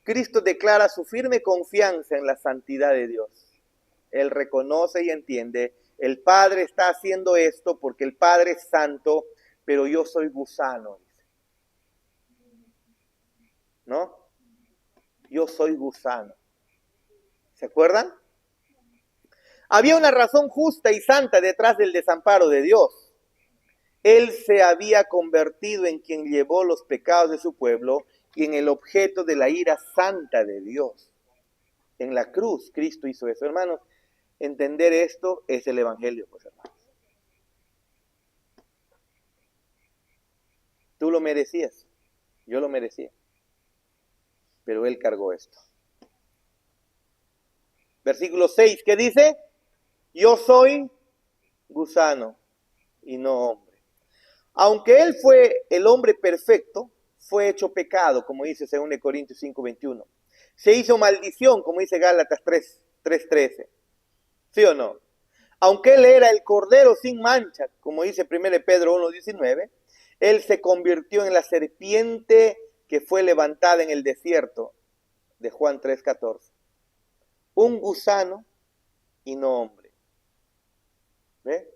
Cristo declara su firme confianza en la santidad de Dios. Él reconoce y entiende, el Padre está haciendo esto porque el Padre es santo, pero yo soy gusano. ¿No? Yo soy gusano. ¿Se acuerdan? Había una razón justa y santa detrás del desamparo de Dios. Él se había convertido en quien llevó los pecados de su pueblo y en el objeto de la ira santa de Dios. En la cruz, Cristo hizo eso. Hermanos, entender esto es el Evangelio, pues, hermanos. Tú lo merecías, yo lo merecía, pero Él cargó esto. Versículo 6, ¿qué dice? Yo soy gusano y no hombre. Aunque Él fue el hombre perfecto, fue hecho pecado, como dice 2 Corintios 5:21. Se hizo maldición, como dice Gálatas 3:13. ¿Sí o no? Aunque Él era el cordero sin mancha, como dice 1 Pedro 1:19, Él se convirtió en la serpiente que fue levantada en el desierto, de Juan 3:14. Un gusano y no hombre. ¿Ve?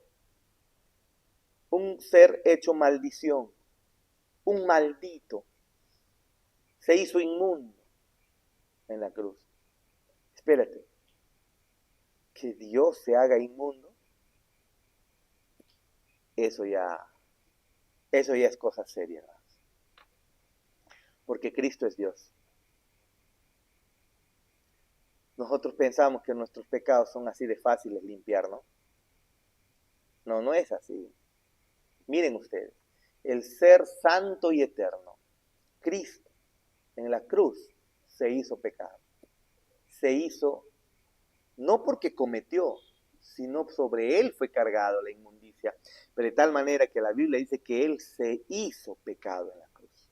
Un ser hecho maldición, un maldito, se hizo inmundo en la cruz. Espérate, que Dios se haga inmundo, eso ya es cosa seria, ¿no? Porque Cristo es Dios. Nosotros pensamos que nuestros pecados son así de fáciles limpiar, ¿no? No, no es así. Miren ustedes, el ser santo y eterno, Cristo, en la cruz, se hizo pecado. Se hizo, no porque cometió, sino sobre Él fue cargado la inmundicia. Pero de tal manera que la Biblia dice que Él se hizo pecado en la cruz.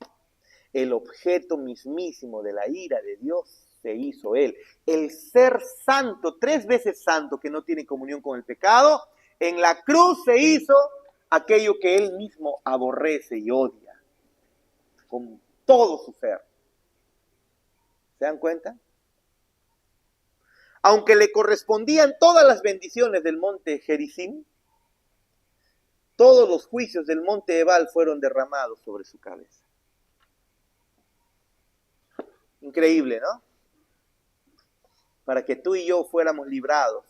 El objeto mismísimo de la ira de Dios se hizo Él. El ser santo, 3 veces santo, que no tiene comunión con el pecado, en la cruz se hizo aquello que Él mismo aborrece y odia con todo su ser. ¿Se dan cuenta? Aunque le correspondían todas las bendiciones del monte Gerizim, todos los juicios del monte Ebal fueron derramados sobre su cabeza. Increíble, ¿no? Para que tú y yo fuéramos librados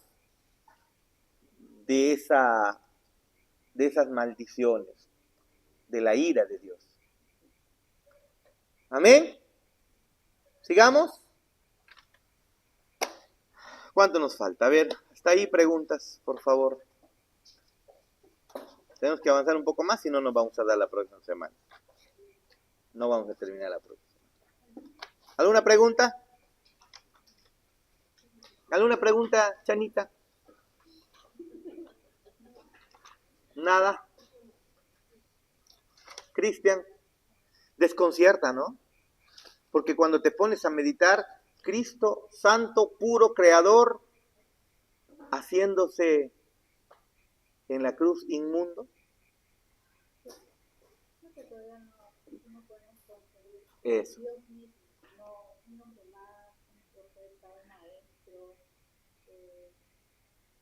de esas maldiciones, de la ira de Dios. Amén. ¿Sigamos? ¿Cuánto nos falta? A ver, hasta ahí preguntas, por favor. Tenemos que avanzar un poco más, si no nos vamos a dar la próxima semana. No vamos a terminar la próxima. ¿Alguna pregunta? ¿Alguna pregunta, Chanita? Nada. Cristian, desconcierta, ¿no? Porque cuando te pones a meditar, Cristo, santo, puro, creador, haciéndose en la cruz inmundo. Eso.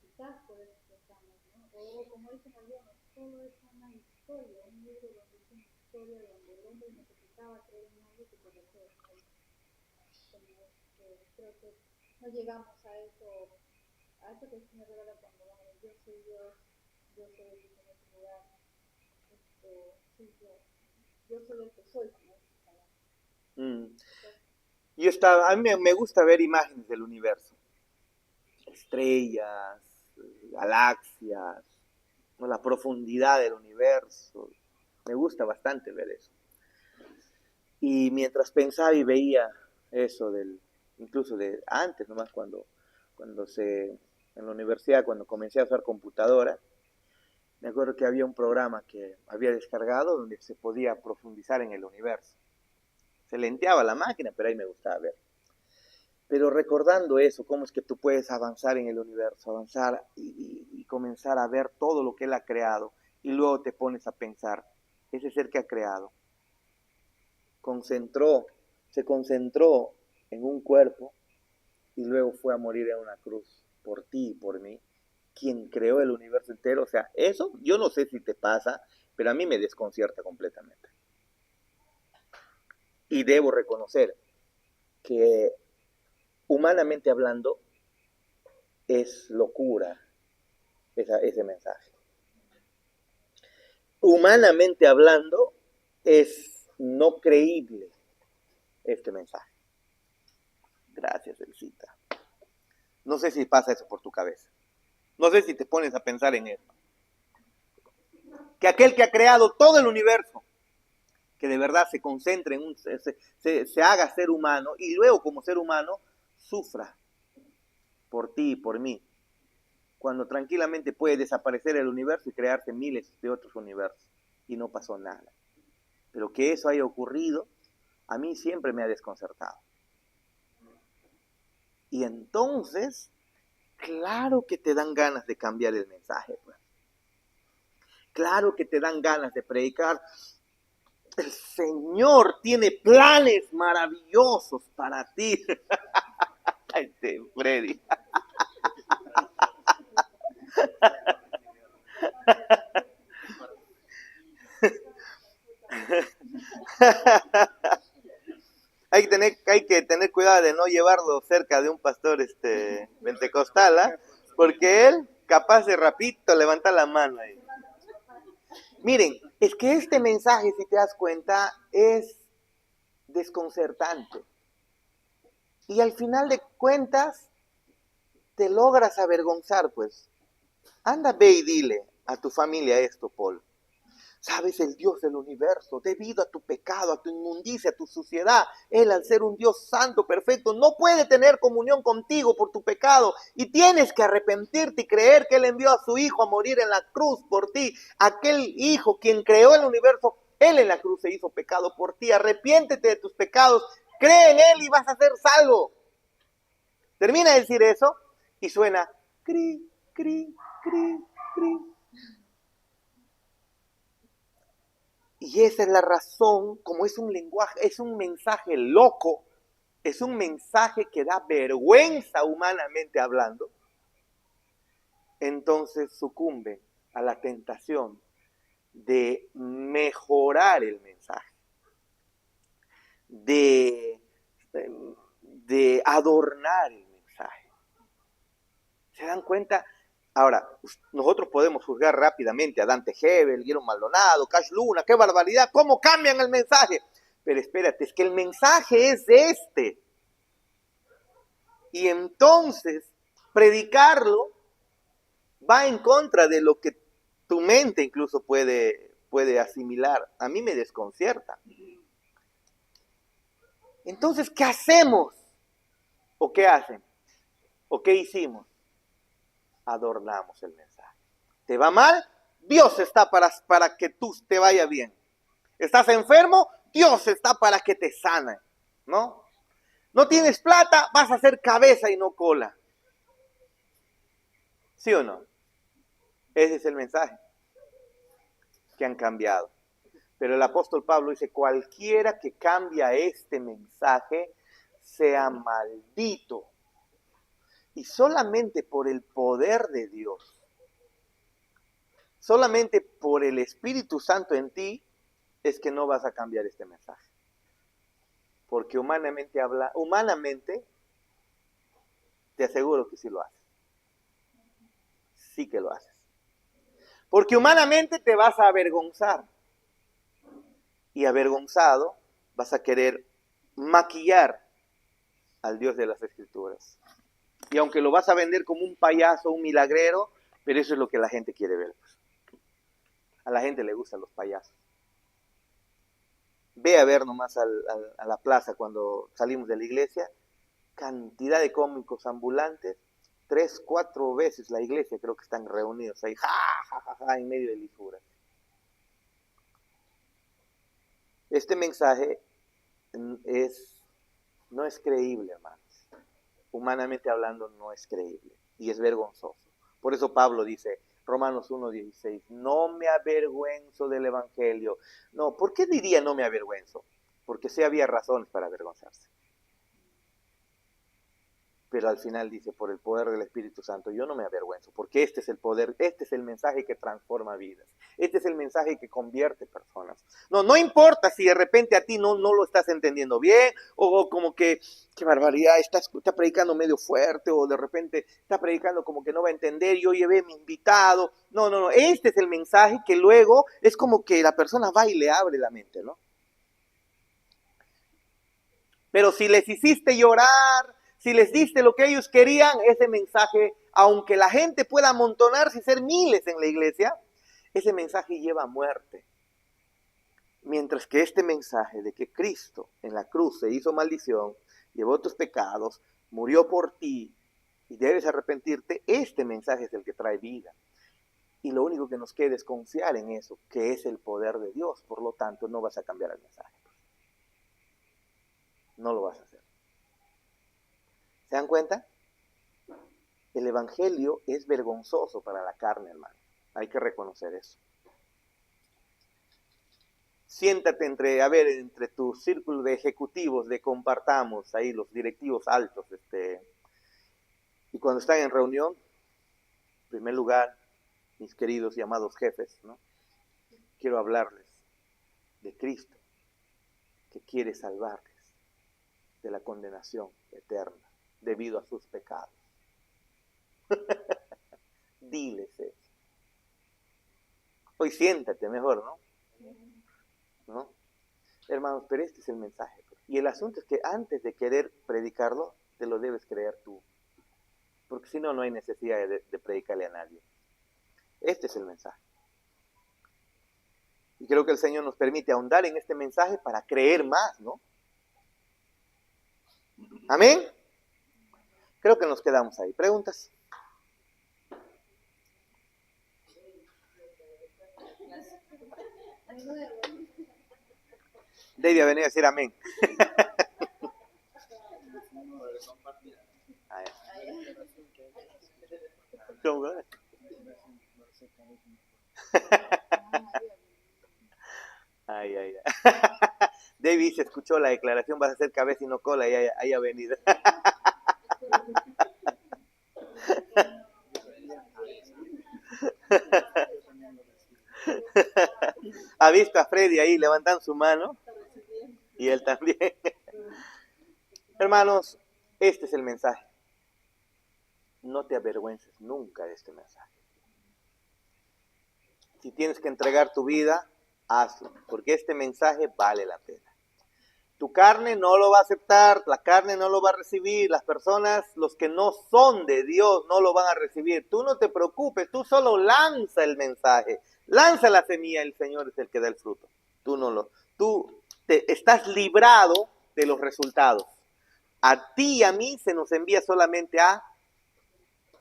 Quizás por eso pensamos, ¿no? O como dicen algunos, todo es una historia, un libro donde es una historia donde el hombre necesitaba creer en algo que por eso creo que no llegamos a eso que se me regala cuando vamos, yo soy Dios, yo soy el que tiene que lugar, sí, yo soy el que soy, como dice a mí me gusta ver imágenes del universo, estrellas, galaxias, ¿no? La profundidad del universo. Me gusta bastante ver eso. Y mientras pensaba y veía eso incluso de antes, nomás en la universidad, cuando comencé a usar computadora, me acuerdo que había un programa que había descargado donde se podía profundizar en el universo. Se lenteaba la máquina, pero ahí me gustaba ver. Pero recordando eso, cómo es que tú puedes avanzar en el universo, avanzar y comenzar a ver todo lo que Él ha creado, y luego te pones a pensar, ese ser que ha creado, se concentró en un cuerpo y luego fue a morir en una cruz por ti y por mí, quien creó el universo entero. O sea, eso yo no sé si te pasa, pero a mí me desconcierta completamente. Y debo reconocer que humanamente hablando es locura ese mensaje. Humanamente hablando es no creíble este mensaje. Gracias, Elcita. No sé si pasa eso por tu cabeza. No sé si te pones a pensar en eso. Que aquel que ha creado todo el universo, que de verdad se concentre se haga ser humano, y luego como ser humano sufra por ti y por mí, cuando tranquilamente puede desaparecer el universo y crearse miles de otros universos y no pasó nada. Pero que eso haya ocurrido, a mí siempre me ha desconcertado. Y entonces, claro que te dan ganas de cambiar el mensaje, pues. Claro que te dan ganas de predicar. El Señor tiene planes maravillosos para ti. Este Freddy. Hay que tener cuidado de no llevarlo cerca de un pastor pentecostal, ¿eh? Porque él capaz de rapidito levantar la mano ahí. Miren, es que este mensaje, si te das cuenta, es desconcertante. Y al final de cuentas, te logras avergonzar, pues. Anda, ve y dile a tu familia esto, Paul. Sabes, el Dios del universo, debido a tu pecado, a tu inmundicia, a tu suciedad, Él, al ser un Dios santo, perfecto, no puede tener comunión contigo por tu pecado, y tienes que arrepentirte y creer que Él envió a su Hijo a morir en la cruz por ti. Aquel Hijo, quien creó el universo, Él en la cruz se hizo pecado por ti. Arrepiéntete de tus pecados, cree en Él y vas a ser salvo. Termina de decir eso y suena cri, cri, cri, cri. Y esa es la razón, como es un lenguaje, es un mensaje loco, es un mensaje que da vergüenza humanamente hablando, entonces sucumbe a la tentación de mejorar el mensaje, de adornar el mensaje. ¿Se dan cuenta? Ahora, nosotros podemos juzgar rápidamente a Dante Hebel, Guillermo Maldonado, Cash Luna, qué barbaridad, cómo cambian el mensaje. Pero espérate, es que el mensaje es este. Y entonces, predicarlo va en contra de lo que tu mente incluso puede asimilar. A mí me desconcierta. Entonces, ¿qué hacemos? ¿O qué hacen? ¿O qué hicimos? Adornamos el mensaje. ¿Te va mal? Dios está para que tú te vaya bien. ¿Estás enfermo? Dios está para que te sane, ¿no? ¿No tienes plata? Vas a ser cabeza y no cola. ¿Sí o no? Ese es el mensaje que han cambiado. Pero el apóstol Pablo dice, cualquiera que cambia este mensaje sea maldito. Y solamente por el poder de Dios, solamente por el Espíritu Santo en ti, es que no vas a cambiar este mensaje. Porque humanamente te aseguro que sí lo haces. Sí que lo haces. Porque humanamente te vas a avergonzar. Y avergonzado vas a querer maquillar al Dios de las Escrituras. Y aunque lo vas a vender como un payaso, un milagrero, pero eso es lo que la gente quiere ver. A la gente le gustan los payasos. Ve a ver nomás a la plaza cuando salimos de la iglesia, cantidad de cómicos ambulantes, 3, 4 veces la iglesia creo que están reunidos ahí, ja, ja, ja, ja, en medio de lisuras. Este mensaje no es creíble, hermanos. Humanamente hablando, no es creíble y es vergonzoso. Por eso Pablo dice, Romanos 1:16, no me avergüenzo del evangelio. No, ¿por qué diría no me avergüenzo? Porque sí había razones para avergonzarse. Pero al final dice, por el poder del Espíritu Santo, yo no me avergüenzo, porque este es el poder, este es el mensaje que transforma vidas, este es el mensaje que convierte personas. No importa si de repente a ti no lo estás entendiendo bien, o como que, qué barbaridad, está predicando medio fuerte, o de repente está predicando como que no va a entender, yo llevé a mi invitado. No, este es el mensaje que luego es como que la persona va y le abre la mente, ¿no? Pero si les hiciste llorar, si les diste lo que ellos querían, ese mensaje, aunque la gente pueda amontonarse y ser miles en la iglesia, ese mensaje lleva a muerte. Mientras que este mensaje de que Cristo en la cruz se hizo maldición, llevó tus pecados, murió por ti y debes arrepentirte, este mensaje es el que trae vida. Y lo único que nos queda es confiar en eso, que es el poder de Dios. Por lo tanto, no vas a cambiar el mensaje. No lo vas a hacer. ¿Se dan cuenta? El evangelio es vergonzoso para la carne, hermano. Hay que reconocer eso. Siéntate entre tu círculo de ejecutivos, de compartamos, ahí los directivos altos, y cuando están en reunión, en primer lugar, mis queridos y amados jefes, ¿no? Quiero hablarles de Cristo, que quiere salvarles de la condenación eterna debido a sus pecados. Diles eso. Hoy siéntate mejor, ¿no? Hermanos, pero este es el mensaje. Y el asunto es que antes de querer predicarlo, te lo debes creer tú. Porque si no, no hay necesidad de predicarle a nadie. Este es el mensaje. Y creo que el Señor nos permite ahondar en este mensaje para creer más, ¿no? Amén. Creo que nos quedamos ahí. ¿Preguntas? David ha venido a decir amén. Ay. David se escuchó la declaración, vas a hacer cabeza y no cola, y ahí ha venido. Ha visto a Freddy ahí levantando su mano y él también. Hermanos, este es el mensaje. No te avergüences nunca de este mensaje. Si tienes que entregar tu vida, hazlo, porque este mensaje vale la pena. Tu carne no lo va a aceptar, la carne no lo va a recibir, las personas, los que no son de Dios, no lo van a recibir. Tú no te preocupes, tú solo lanza el mensaje, lanza la semilla, el Señor es el que da el fruto. Tú estás librado de los resultados. A ti y a mí se nos envía solamente a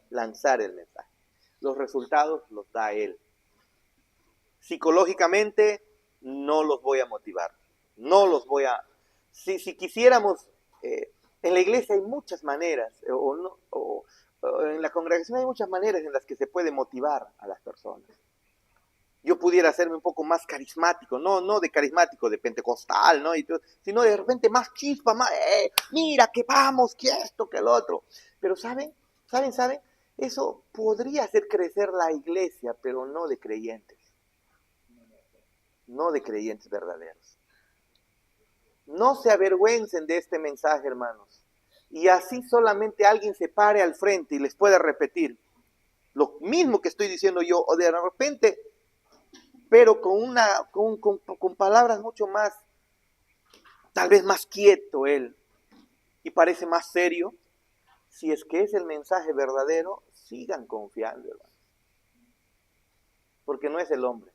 lanzar el mensaje. Los resultados los da Él. Psicológicamente no los voy a motivar, no los voy a... Si quisiéramos, en la iglesia hay muchas maneras, o en la congregación hay muchas maneras en las que se puede motivar a las personas. Yo pudiera hacerme un poco más carismático, no de carismático, de pentecostal, ¿no? Sino de repente más chispa, más, mira, que vamos, que esto, que el otro. Pero ¿saben? Eso podría hacer crecer la iglesia, pero no de creyentes. No de creyentes verdaderos. No se avergüencen de este mensaje, hermanos. Y así solamente alguien se pare al frente y les pueda repetir lo mismo que estoy diciendo yo, o de repente, pero con palabras mucho más, tal vez más quieto él, y parece más serio. Si es que es el mensaje verdadero, sigan confiando, hermanos. Porque no es el hombre,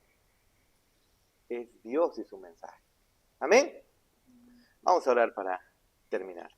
es Dios y su mensaje. Amén. Vamos a orar para terminar.